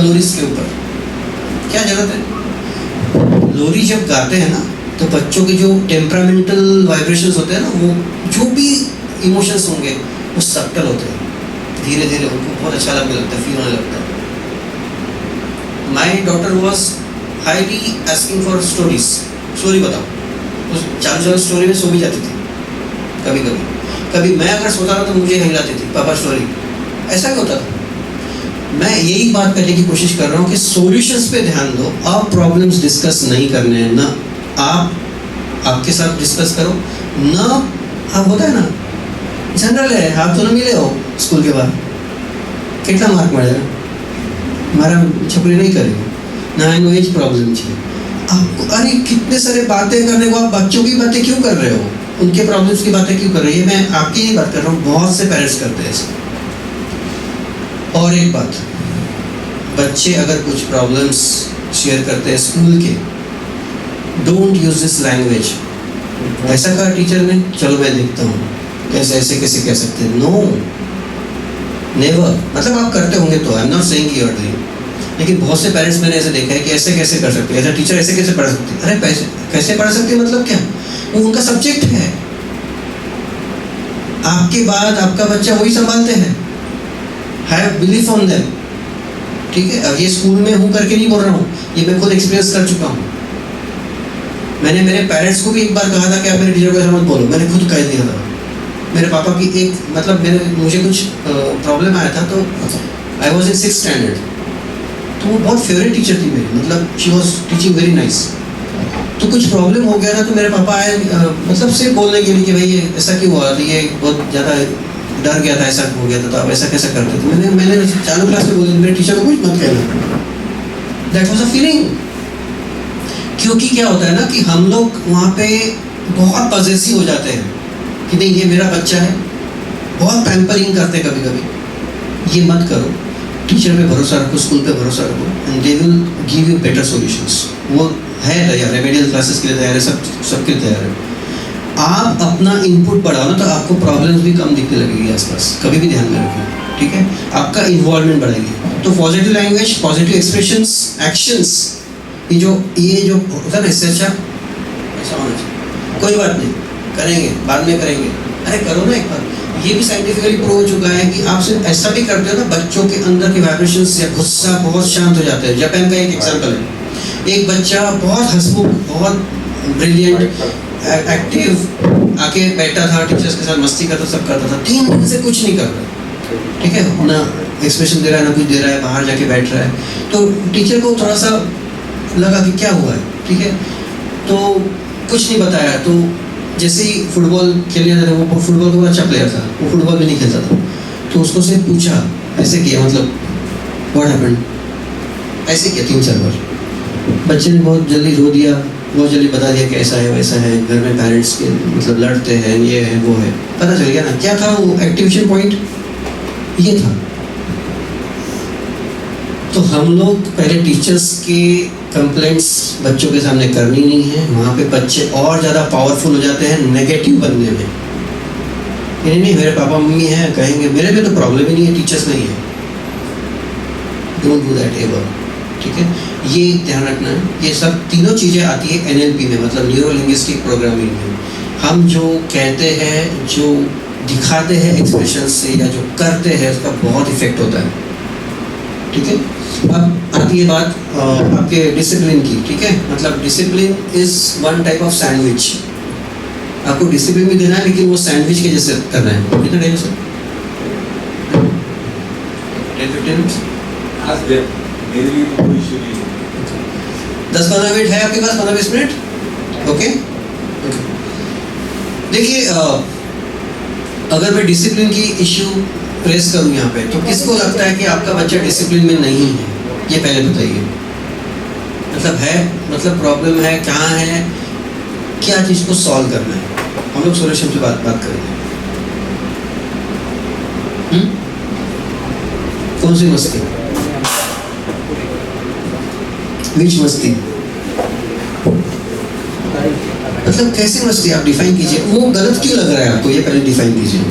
S3: लोरीज के ऊपर। क्या जरूरत है? लोरी जब गाते हैं ना तो बच्चों के जो टेम्परामेंटल वाइब्रेशंस होते हैं ना, वो जो भी इमोशंस होंगे वो सब्टल होते हैं, धीरे धीरे उनको बहुत अच्छा लगने लगता है, फील होने लगता है। My daughter was highly asking for stories, story बताओ। उस चालू स्टोरी में सो भी जाती थी कभी कभी। कभी मैं अगर सोता था तो मुझे हिलाती थी, पापा स्टोरी, ऐसा भी होता था। मैं यही बात करने की कोशिश कर रहा हूँ कि सॉल्यूशंस पे ध्यान दो, आप प्रॉब्लम्स डिस्कस नहीं करने हैं ना, आप आपके साथ डिस्कस करो ना। आप होता है ना जनरल है, आप तो ना मिले हो स्कूल के बाद, कितना मार्क मिलेगा, मारा छपरी नहीं करेंगे ना, इनको एज प्रॉब्लम चाहिए आपको। अरे कितने सारे बातें करने को, आप बच्चों की बातें क्यों कर रहे हो, उनके प्रॉब्लम्स की बातें क्यों कर रहे हो? मैं आपकी ही बात कर रहा हूँ, बहुत से पेरेंट्स करते हैं ऐसे। और एक बात, बच्चे अगर कुछ प्रॉब्लम्स शेयर करते हैं स्कूल के, डोंट यूज दिस लैंग्वेज। ऐसा कहा टीचर ने, चलो मैं देखता हूँ कैसे ऐसे कैसे कह सकते हैं। No, never. मतलब आप करते होंगे तो, I am not saying you are doing, लेकिन बहुत से पेरेंट्स मैंने ऐसे देखा है कि ऐसे कैसे कर सकते हैं, ऐसा टीचर ऐसे कैसे पढ़ा सकते हैं। अरे पैसे कैसे पढ़ा सकते हैं मतलब क्या, वो उनका सब्जेक्ट है, आपके बाद आपका बच्चा वही संभालते हैं। Have belief on them. ठीक है, अब ये स्कूल में हूँ करके नहीं बोल रहा हूँ, ये मैं खुद एक्सपीरियंस कर चुका हूँ। मैंने मेरे पेरेंट्स को भी एक बार कहा था कि आप मेरे टीचर को ऐसा मत बोलो, मैंने खुद कह दिया था। मेरे पापा की एक मतलब मुझे कुछ प्रॉब्लम आया था, तो I was in 6th standard, तो वो बहुत फेवरेट टीचर थी मेरी, मतलब she was teaching very nice. तो कुछ प्रॉब्लम हो गया ना, तो मेरे पापा आए मतलब सिर्फ बोलने के लिए कि भाई ये ऐसा क्यों हुआ, तो ये बहुत ज़्यादा डर गया था, ऐसा हो गया था, तो आप ऐसा कैसा करते थे। मैंने चालू क्लास में बोला मेरे टीचर को कुछ मत कहना। That was a feeling. क्योंकि क्या होता है ना कि हम लोग वहाँ पे बहुत पॉजेसिव हो जाते हैं कि नहीं ये मेरा बच्चा है, बहुत पैम्परिंग करते हैं कभी कभी। ये मत करो, टीचर पे भरोसा रखो, स्कूल पे भरोसा रखो, and they will give you better solutions. वो है तैयार, रेमेडियल क्लासेस के लिए तैयार है, सबके लिए तैयार है। आप अपना इनपुट बढ़ाओ ना, तो आपको प्रॉब्लम्स भी कम दिखने लगेगी आसपास, कभी भी ध्यान में रखिए। ठीक है, आपका इन्वॉल्वमेंट बढ़ेगी। तो positive language, positive expressions, actions, ये जो होता है ना, इससे अच्छा ऐसा होना चाहिए। कोई बात नहीं, करेंगे, बाद में करेंगे, अरे करो ना एक बार। ये भी साइंटिफिकली प्रूव हो चुका है कि आप सिर्फ ऐसा भी करते हो ना, बच्चों के अंदर के वाइब्रेशंस या गुस्सा बहुत शांत हो जाते हैं। जापान का एक एग्जांपल है, एक बच्चा बहुत हंसमुख, बहुत ब्रिलियंट, एक्टिव आके बैठा था, टीचर्स के साथ मस्ती करता, सब करता था, 3 दिन से कुछ नहीं कर रहा, ठीक है ना, एक्सप्रेशन दे रहा है ना कुछ दे रहा है, बाहर जाके बैठ रहा है। तो टीचर को थोड़ा सा लगा कि क्या हुआ है, ठीक है, तो कुछ नहीं बताया। तो जैसे ही फुटबॉल खेलने जाता था, वो फुटबॉल का अच्छा प्लेयर था, वो फुटबॉल भी नहीं खेलता था, तो उसको से पूछा ऐसे किया, मतलब व्हाट हैपेंड, ऐसे किया 3-4 बार। बच्चे ने बहुत जल्दी रो दिया, बहुत जल्दी बता दिया कि ऐसा है वैसा है, घर में पेरेंट्स के मतलब लड़ते हैं, ये है वो है, पता चल गया ना क्या था वो एक्टिवेशन पॉइंट, ये था। तो हम लोग पहले टीचर्स के कंप्लेंट्स बच्चों के सामने करनी नहीं है, वहाँ पे बच्चे और ज़्यादा पावरफुल हो जाते हैं नेगेटिव बनने में। नहीं नहीं मेरे पापा मम्मी हैं, कहेंगे मेरे में तो प्रॉब्लम ही नहीं है, टीचर्स नहीं है। डोंट डू दैट एवर, ठीक है, ये ध्यान रखना है। ये सब तीनों चीज़ें आती है NLP में, मतलब न्यूरो लिंग्विस्टिक प्रोग्रामिंग में। हम जो कहते हैं, जो दिखाते हैं एक्सप्रेशन से, या जो करते हैं, उसका बहुत इफेक्ट होता है, ठीक है। अब आती है बात आपके डिसिप्लिन की, ठीक है, मतलब discipline is one type of sandwich. आपको डिसिप्लिन भी देना है, लेकिन वो सैंडविच के जैसे करना है। कितना टाइम सर? 10-15 मिनट्स?
S2: आज दे, मेरे लिए तो कोई इशू नहीं है।
S3: 10-15 मिनट है आपके पास, 15-20 मिनट, ओके। देखिए अगर मैं डिसिप्लिन की इशू प्रेस करूं यहाँ पे, तो किसको लगता है कि आपका बच्चा डिसिप्लिन में नहीं है? ये पहले बताइए। मतलब है, मतलब प्रॉब्लम है, कहाँ है, क्या चीज़ को सॉल्व करना है, हम लोग सोल्यूशन पे बात करेंगे। कौन सी मस्ती? बीच मस्ती मतलब कैसी मस्ती, आप डिफाइन कीजिए। वो गलत क्यों लग रहा है आपको, ये पहले डिफाइन कीजिए।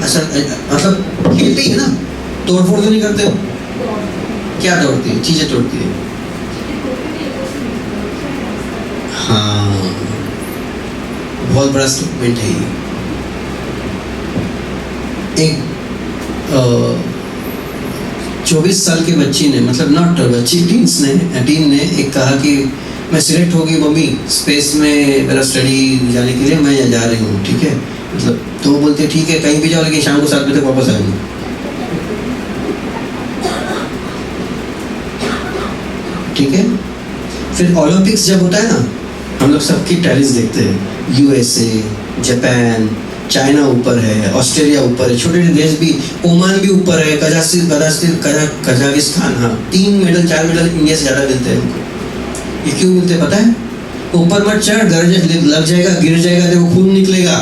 S3: अच्छा, मतलब खेलते ही है ना, तोड़फोड़ तो नहीं करते हो? क्या तोड़ती है? चीजें तोड़ती है। हाँ, बहुत बड़ा स्टेटमेंट है ये। एक 24 साल के बच्ची ने, मतलब नॉट बच्ची, टीन ने एक कहा कि मैं सिलेक्ट हो गई मम्मी स्पेस में मेरा स्टडी जाने के लिए, मैं जा रही हूँ, ठीक है, मतलब तो वो बोलते ठीक है कहीं भी जाओ, लेकिन शाम को 7 बजे तक वापस आएंगे, ठीक है। फिर ओलंपिक्स जब होता है ना, हम लोग सबकी टैलेंट्स देखते हैं, USA, जापान, चाइना ऊपर है, ऑस्ट्रेलिया ऊपर है, छोटे छोटे देश भी, ओमान भी ऊपर है, कजाकिस्तान, हाँ 3 मेडल 4 मेडल इंडिया से ज़्यादा मिलते हैं उनको। ये क्यों मिलते हैं पता है? ऊपर मत चढ़, लग जाएगा, गिर जाएगा, देखो खून निकलेगा।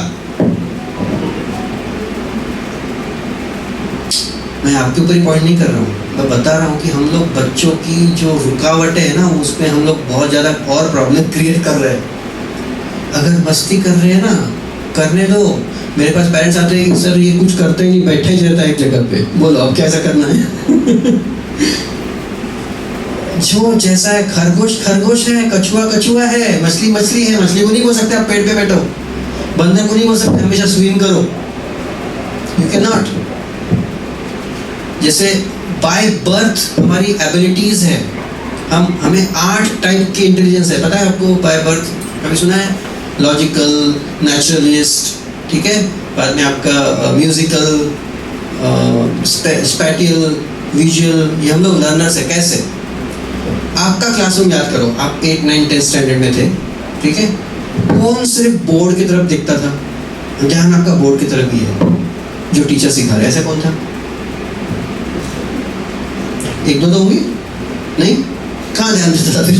S3: मैं आपके ऊपर ही पॉइंट नहीं कर रहा हूँ, मैं बता रहा हूँ कि हम लोग बच्चों की जो रुकावटें है ना, उसमें हम लोग बहुत ज़्यादा और प्रॉब्लम क्रिएट कर रहे हैं। अगर मस्ती कर रहे हैं ना, करने दो। मेरे पास पेरेंट्स आते हैं कि सर ये कुछ करते ही नहीं, बैठे ही रहता है एक जगह पे, बोलो अब कैसा करना है? जो जैसा है, खरगोश खरगोश है, कछुआ कछुआ है, मछली मछली है, मछली को नहीं बोल सकते आप पेड़ पे बैठो, बंदर को नहीं बोल सकते हमेशा स्विम करो, यू कैन नॉट। जैसे बाय बर्थ हमारी एबिलिटीज है, हमें 8 टाइप की इंटेलिजेंस है, पता है आपको? बाय बर्थ कभी सुना है? लॉजिकल, नेचुरलिस्ट, ठीक है, बाद में आपका म्यूजिकल, स्पैटियल, विजुअल, ये हम लोग लर्नर्स है। कैसे? आपका क्लासरूम याद करो, आप 8, 9, 10 स्टैंडर्ड में थे, ठीक है, कौन सिर्फ बोर्ड की तरफ दिखता था? ध्यान आपका बोर्ड की तरफ ही है, जो टीचर सिखा रहे, ऐसा कौन था? 1-2 तो होंगे, नहीं? कहाँ ध्यान देता था फिर?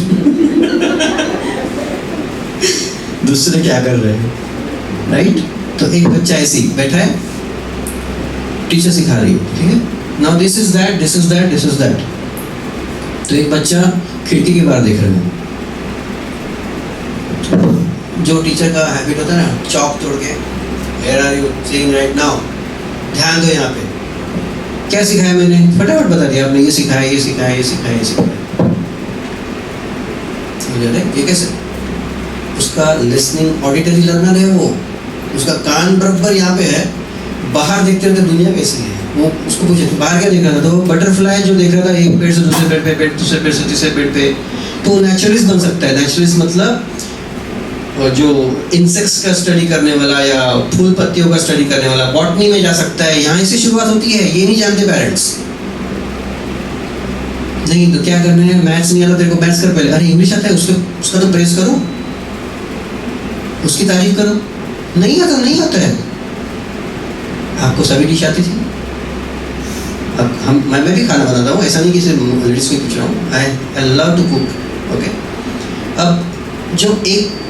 S3: दूसरे क्या कर रहे हैं, राइट? तो एक बच्चा ऐसे ही बैठा है, टीचर सिखा रही है, ठीक है, now this is that, this is that, this is that. तो एक बच्चा खिड़की के बाहर देख रहा है, जो टीचर का हैबिट होता है ना, चौक तोड़ के where are you seeing right now, ध्यान दो यहाँ पे। क्या सिखाया मैंने, फटाफट बता दिया आपने, ये सिखाया, ये सिखाया, ये सिखाया, ये सिखाया। समझ रहे ये कैसे? उसका लिसनिंग ऑडिटरी लर्नर है वो, उसका कान बराबर यहाँ पे है, बाहर देखते रहते दुनिया कैसी है। वो उसको पूछे तो बाहर क्या देख रहा था, तो बटरफ्लाई जो देख रहा था एक पेड़ से दूसरे पेड़ पे, दूसरे पेड़ से तीसरे पेड़ पे, तो नेचुरलिस्ट बन सकता है। नेचुरलिस्ट मतलब जो इंसेक्ट्स का स्टडी करने वाला या फूल पत्तियों का स्टडी करने वाला, बॉटनी में जा सकता है। यहाँ से शुरुआत होती है, ये नहीं जानते पेरेंट्स। नहीं तो क्या करना है, मैथ्स नहीं आता तेरे को, मैथ्स कर पहले। अरे इंग्लिश आता है, उसका तो प्रेस करो, उसकी तारीफ करो। नहीं आता, नहीं आता है। आपको सभी डिश आती थी? अब मैं भी खाना बनाता हूँ, ऐसा नहीं कि सिर्फ लेडीज को पूछ रहा हूँ। I love to cook. Okay, अब जो एक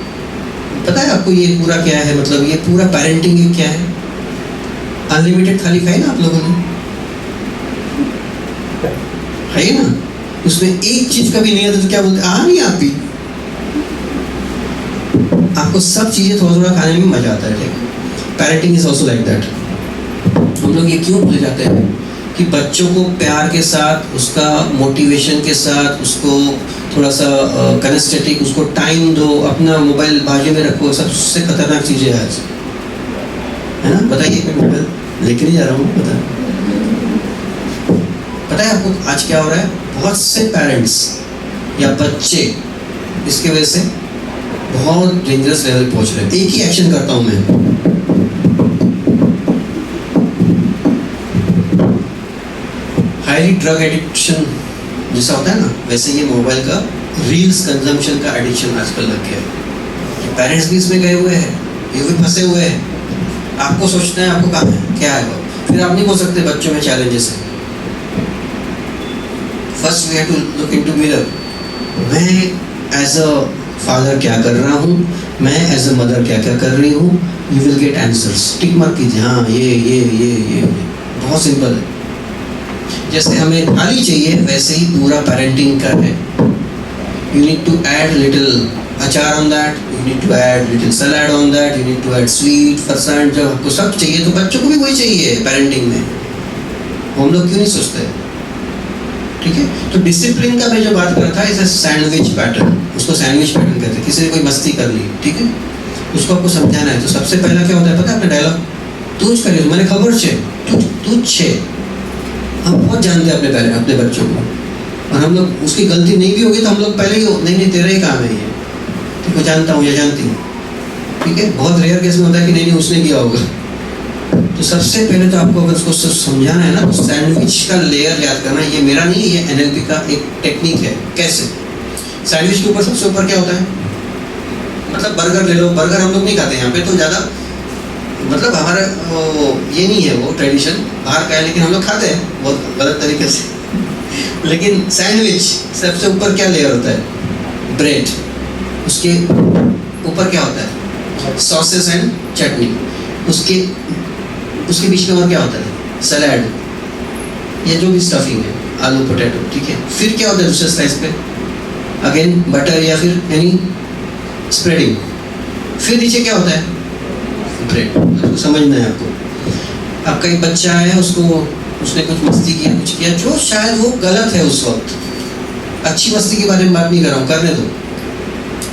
S3: पता है आपको ये पूरा क्या है, मतलब ये पूरा पेरेंटिंग क्या है? अनलिमिटेड थाली खाई ना आप लोगों ने, खाई ना? उसमें एक चीज कभी नहीं आता तो क्या बोलते, नहीं आती। आपको सब चीजें थोड़ा थोड़ा खाने में मजा आता है। ठीक, parenting is also like that. हम लोग ये क्यों भूल जाते हैं कि बच्चों को प्यार के साथ, उसका मोटिवेशन के साथ, उसको थोड़ा सा कनेस्थेटिक, उसको टाइम दो, अपना मोबाइल बाजू में रखो। सबसे खतरनाक चीज़ें है आज, है ना? बताइए, मैं मोबाइल लेके नहीं जा रहा हूँ। पता है आपको आज क्या हो रहा है? बहुत से पेरेंट्स या बच्चे इसके वजह से बहुत डेंजरस लेवल पहुंच रहे हैं। एक ही एक्शन करता हूँ मैं, हाईली ड्रग एडिक्शन जैसा होता है ना, वैसे ये मोबाइल का रील्स कंजम्पशन का एडिक्शन आजकल लग गया है। पेरेंट्स भी इसमें गए हुए हैं, ये भी फंसे हुए हैं। आपको सोचना है आपको कहाँ है, क्या है वो, फिर आप नहीं बोल सकते बच्चों में चैलेंजेस है। First we have to look into mirror. मैं एज अ फादर क्या कर रहा हूँ, मैं एज अ मदर क्या क्या कर रही हूँ। You will get answers. Tick mark कीजिए, हाँ ये बहुत सिंपल है। जैसे हमें थाली चाहिए वैसे ही पूरा पेरेंटिंग का है। You need to add little achar on that, you need to add little salad on that, you need to add sweet farsan. जब आपको सब चाहिए तो बच्चों को भी वही चाहिए पेरेंटिंग में। हम लोग क्यों नहीं सोचते? ठीक है, तो डिसिप्लिन का मैं जो बात कर रहा था, इज अ सैंडविच पैटर्न। उसको सैंडविच पैटर्न कहते हैं। किसी ने कोई मस्ती कर ली, ठीक है, उसको आपको समझाना है। तो सबसे पहला क्या होता है पता है? अपना डायलॉग तूच करिए, मैंने खबर छे तू छे। हम बहुत जानते हैं अपने बच्चों को, और हम लोग उसकी गलती नहीं भी होगी तो हम लोग पहले ही नहीं तेरा ही काम है ये, तो जानता हूँ या जानती हूँ। ठीक है, बहुत रेयर केस में होता है कि नहीं उसने किया होगा। तो सबसे पहले तो आपको अगर उसको समझाना है ना, तो सैंडविच का लेयर याद करना। ये मेरा नहीं, ये NLP का एक टेक्निक है। कैसे? सैंडविच के ऊपर सबसे ऊपर क्या होता है? मतलब बर्गर ले लो, बर्गर हम लोग नहीं खाते यहाँ पे तो ज़्यादा, मतलब हमारा ये नहीं है वो ट्रेडिशन बाहर का है, लेकिन हम लोग खाते हैं बहुत गलत तरीके से। लेकिन सैंडविच सबसे ऊपर क्या लेयर होता है? ब्रेड। उसके ऊपर क्या होता है? सॉसेस एंड चटनी। उसके बीच में और क्या होता है? सलाद, ये जो भी स्टफिंग है, आलू पोटैटो। ठीक है, फिर क्या होता है दूसरे स्लाइस पे? अगेन बटर या फिर एनी स्प्रेडिंग। फिर नीचे क्या होता है? ब्रेड। आपको समझना है आपको। आपका एक बच्चा है, उसने कुछ मस्ती किया, कुछ किया जो शायद वो गलत है उस वक्त। अच्छी मस्ती के बारे में बात नहीं कर रहा हूँ, करने दो,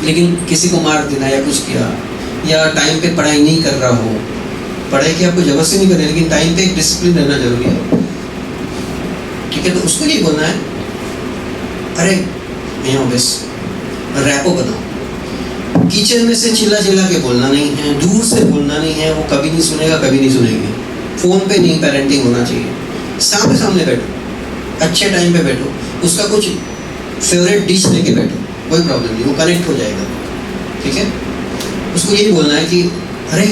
S3: लेकिन किसी को मार देना या कुछ किया, या टाइम पे पढ़ाई नहीं कर रहा हो। पढ़ाई की आपको जबरदस्ती नहीं करनी, लेकिन टाइम पे एक डिसिप्लिन रहना जरूरी है। ठीक है, तो उसको नहीं बोलना है अरे यहाँ बस रैपो बनाओ। किचन में से चिल्ला चिल्ला के बोलना नहीं है, दूर से बोलना नहीं है, वो कभी नहीं सुनेगा, कभी नहीं सुनेगी। फोन पे नहीं पेरेंटिंग होना चाहिए। सामने सामने बैठो, अच्छे टाइम पे बैठो, उसका कुछ फेवरेट डिश लेके बैठो, कोई प्रॉब्लम नहीं, वो कनेक्ट हो जाएगा। ठीक है, उसको यही बोलना है कि अरे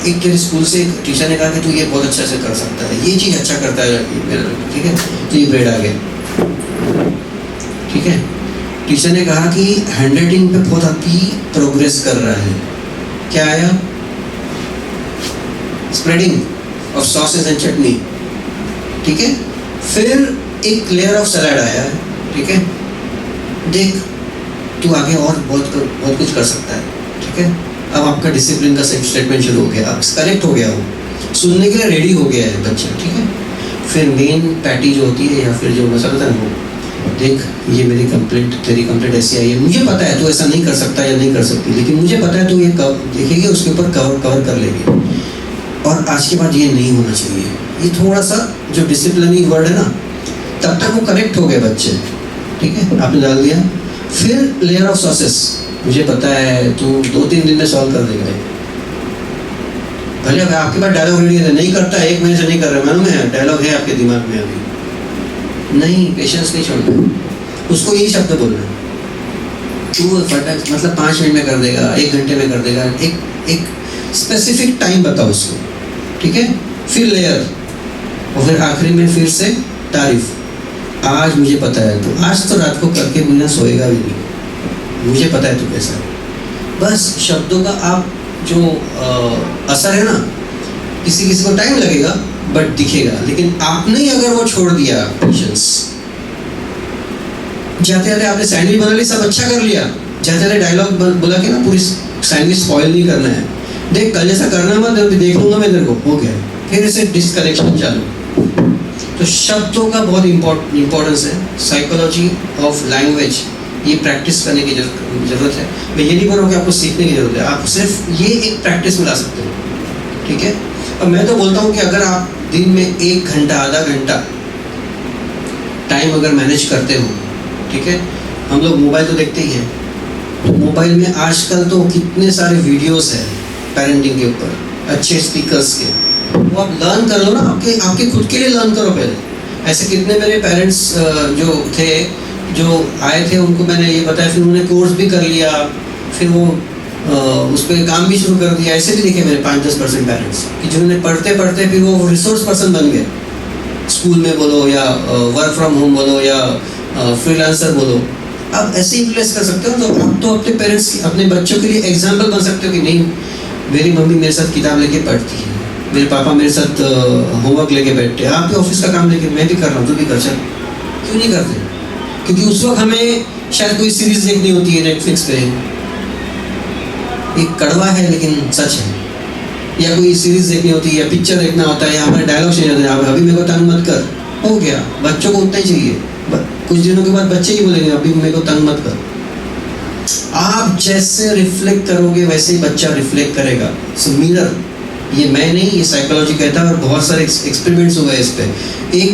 S3: एक तेरे स्कूल से एक टीचर ने कहा कि तू ये बहुत अच्छा से कर सकता है, ये चीज़ अच्छा करता है मेरा। ठीक है, तो ये ब्रेड आ गया। ठीक है, टीचर ने कहा कि हैंडराइटिंग पे बहुत आपकी प्रोग्रेस कर रहा है। क्या आया? स्प्रेडिंग ऑफ सॉसेस एंड चटनी। ठीक है, फिर एक लेयर ऑफ सलाद आया है। ठीक है, देख तू आगे और बहुत कुछ कर सकता है। ठीक है, अब आपका डिसिप्लिन का स्टेटमेंट शुरू हो गया, अब करेक्ट हो गया, वो सुनने के लिए रेडी हो गया है बच्चा, ठीक है। फिर मेन पैटी जो होती है या फिर जो मसला था वो, देख ये मेरी कंप्लेंट, तेरी कंप्लेंट ऐसी आई है, मुझे पता है तू ऐसा नहीं कर सकता या नहीं कर सकती, लेकिन मुझे पता है तू ये देखेगी उसके ऊपर कवर कर लेगी, और आज के बाद ये नहीं होना चाहिए। ये थोड़ा सा जो डिसिप्लिनिंग वर्ड है ना, तब तक वो करेक्ट हो गए बच्चे, ठीक है, आपने डाल दिया। फिर लेयर ऑफ सॉसेस, मुझे पता है तू 2-3 दिन में सॉल्व कर देगा, भले अगर आपके पास डायलॉग रेडी है, नहीं करता 1 महीने से नहीं कर रहा, मालूम है डायलॉग है आपके दिमाग में अभी, नहीं पेशेंस नहीं छोड़ना, उसको यही शब्द बोलना है, तू फटाक मतलब 5 मिनट में कर देगा, 1 घंटे में कर देगा, एक स्पेसिफिक टाइम बताओ उसको, ठीक है। फिर लेयर, और फिर आखिरी में फिर से तारीफ, आज मुझे पता है तो आज तो रात को करके बिना सोएगा भी नहीं, मुझे पता है तू कैसा है। बस शब्दों का आप जो असर है ना, किसी किसी को टाइम लगेगा बट दिखेगा, लेकिन आपने ही अगर वो छोड़ दिया पेशेंस, जाते जाते आपने सैंडविच बना ली, सब अच्छा कर लिया, जाते जाते डायलॉग बोला कि ना पूरी सैंडविच स्पॉइल नहीं करना है, देख कल जैसा करना मत, देख लूंगा मैं तेरे को, हो गया, फिर इसे डिस्कनेक्शन चालू। तो शब्दों का बहुत इम्पोर्टेंस है, साइकोलॉजी ऑफ लैंग्वेज, ये प्रैक्टिस करने की जरूरत है। मैं ये नहीं बोल रहा हूँ कि आपको सीखने की जरूरत है, आप सिर्फ ये एक प्रैक्टिस में ला सकते हो, ठीक है। और मैं तो बोलता हूँ कि अगर आप दिन में 1 घंटा आधा घंटा टाइम अगर मैनेज करते हो, ठीक है, हम लोग मोबाइल तो देखते ही हैं, तो मोबाइल में आजकल तो कितने सारे वीडियोस हैं पेरेंटिंग के ऊपर, अच्छे स्पीकर्स के, वो आप लर्न कर लो ना, आपके खुद के लिए लर्न करो पहले। ऐसे कितने मेरे पेरेंट्स जो थे, जो आए थे, उनको मैंने ये बताया, फिर उन्होंने कोर्स भी कर लिया, फिर वो उस पर काम भी शुरू कर दिया। ऐसे भी देखे मेरे 5-10% पेरेंट्स कि जिन्होंने पढ़ते पढ़ते फिर वो रिसोर्स पर्सन बन गए, स्कूल में बोलो या वर्क फ्रॉम होम बोलो या फ्रीलांसर बोलो, आप ऐसे इन्फ्लुएंस कर सकते हो। तो आप तो अपने पेरेंट्स, अपने बच्चों के लिए एग्जाम्पल बन सकते हो कि नहीं, मेरी मम्मी मेरे साथ किताब लेके पढ़ती है, मेरे पापा मेरे साथ होमवर्क लेके बैठते हैं, आपके ऑफिस का काम लेके मैं भी कर रहा हूँ, तू भी कर, चल क्यों नहीं करते? क्योंकि उस वक्त हमें शायद कोई सीरीज देखनी होती है नेटफ्लिक्स पे, एक कड़वा है लेकिन सच है, या कोई सीरीज देखनी होती है या पिक्चर देखना होता है, या हमारे डायलॉग चेंज होते हैं, अभी मेरे को तंग मत कर, हो गया। बच्चों को उतना ही चाहिए, कुछ दिनों के बाद बच्चे ही बोलेंगे अभी मेरे को तंग मत कर। आप जैसे रिफ्लेक्ट करोगे वैसे ही बच्चा रिफ्लेक्ट करेगा। सो मिरर, ये मैं नहीं, ये साइकोलॉजी कहता है, और बहुत सारे एक्सपेरिमेंट्स हुए इस पे। एक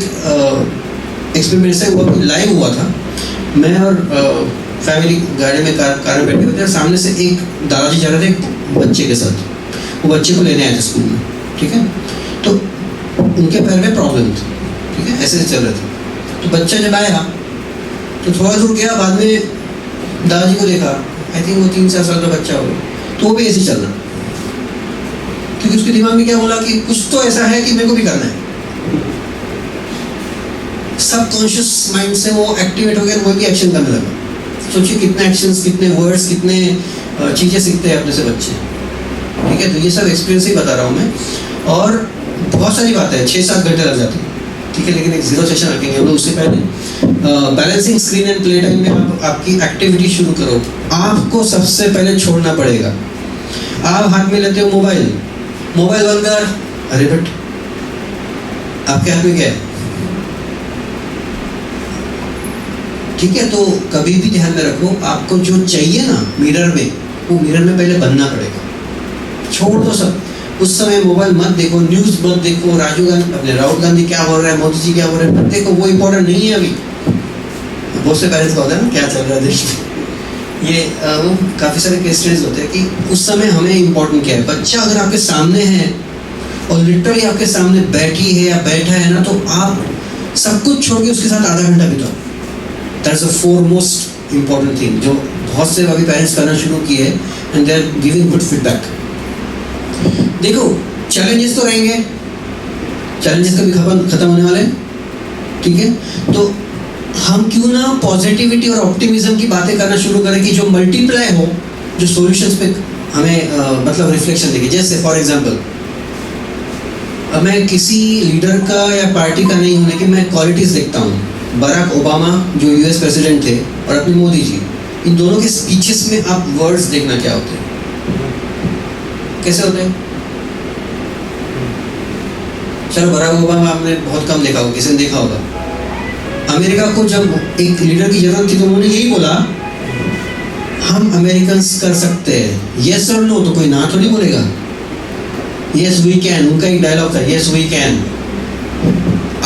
S3: एक्सपेरिमेंट से हुआ, लाइव हुआ था, मैं और फैमिली गाड़ी में कार में बैठे हुए थे, सामने से एक दादाजी जा रहे थे एक बच्चे के साथ, वो बच्चे को लेने आए थे स्कूल में, ठीक है। तो उनके पैर में प्रॉब्लम थी, ठीक है, ऐसे चल रहे थे। तो बच्चा जब आया तो थोड़ा दूर गया, बाद में दादाजी को देखा, आई थिंक वो 3-4 साल का बच्चा होगा, तो वो भी ऐसे चल रहा, क्योंकि उसके दिमाग में क्या बोला कि कुछ तो ऐसा है कि मेरे को भी करना है। सबकॉन्शियस माइंड से वो एक्टिवेट हो गया, वो भी एक्शन करने लगा। सोचिए कितने एक्शंस, कितने वर्ड्स, कितने चीज़ें सीखते हैं अपने से बच्चे, ठीक है। तो ये सब एक्सपीरियंस ही बता रहा हूँ मैं, और बहुत सारी बातें हैं, 6-7 घंटे लग जाते हैं, ठीक है। लेकिन एक 0 सेशन रखेंगे हम लोग। उससे पहले balancing screen and play time में आप आपकी एक्टिविटी शुरू करो। आपको सबसे पहले छोड़ना पड़ेगा। आप हाथ में लेते हो मोबाइल, मोबाइल बंद कर, अरे बट आपके हाथ में क्या है, ठीक है। तो कभी भी ध्यान में रखो, आपको जो चाहिए ना मिरर में, वो मिरर में पहले बनना पड़ेगा। छोड़ दो सब, उस समय मोबाइल मत देखो, न्यूज़ मत देखो, राहुल गांधी क्या बोल रहा है, मोदी जी क्या बोल रहे हैं मत देखो, वो इम्पोर्टेंट नहीं है अभी। बहुत से पेरेंट्स का होता है ना, क्या चल रहा है देश में, ये वो काफ़ी सारे केस स्टडीज होते हैं कि उस समय हमें इम्पोर्टेंट क्या है। बच्चा अगर आपके सामने है और लिटरली आपके सामने बैठी है या बैठा है ना, तो आप सब कुछ छोड़ के उसके साथ आधा घंटा बिताओ। That's the foremost important thing, जो बहुत से अभी पेरेंट्स करना शुरू किए and they are giving good feedback. देखो चैलेंजेस तो रहेंगे, चैलेंजेस कभी खत्म होने वाले, ठीक है। तो हम क्यों ना पॉजिटिविटी और ऑप्टिमिज्म की बातें करना शुरू करें कि जो मल्टीप्लाई हो, जो सॉल्यूशंस पे हमें मतलब रिफ्लेक्शन देगी। जैसे फॉर एग्जांपल, अब मैं किसी लीडर का या पार्टी का नहीं होने की मैं क्वालिटीज़ देखता हूँ। बराक ओबामा जो यूएस प्रेसिडेंट थे और अपने मोदी जी, इन दोनों के स्पीचेस में आप वर्ड्स देखना क्या होते हैं। कैसे होते हैं? चलो बराक ओबामा आपने बहुत कम देखा होगा, किसी ने देखा होगा। अमेरिका को जब एक लीडर की जरूरत थी तो उन्होंने यही बोला, हम अमेरिकन्स कर सकते हैं, यस और नो, तो कोई ना थोड़ी बोलेगा। यस वी कैन, उनका एक डायलॉग था, यस वी कैन।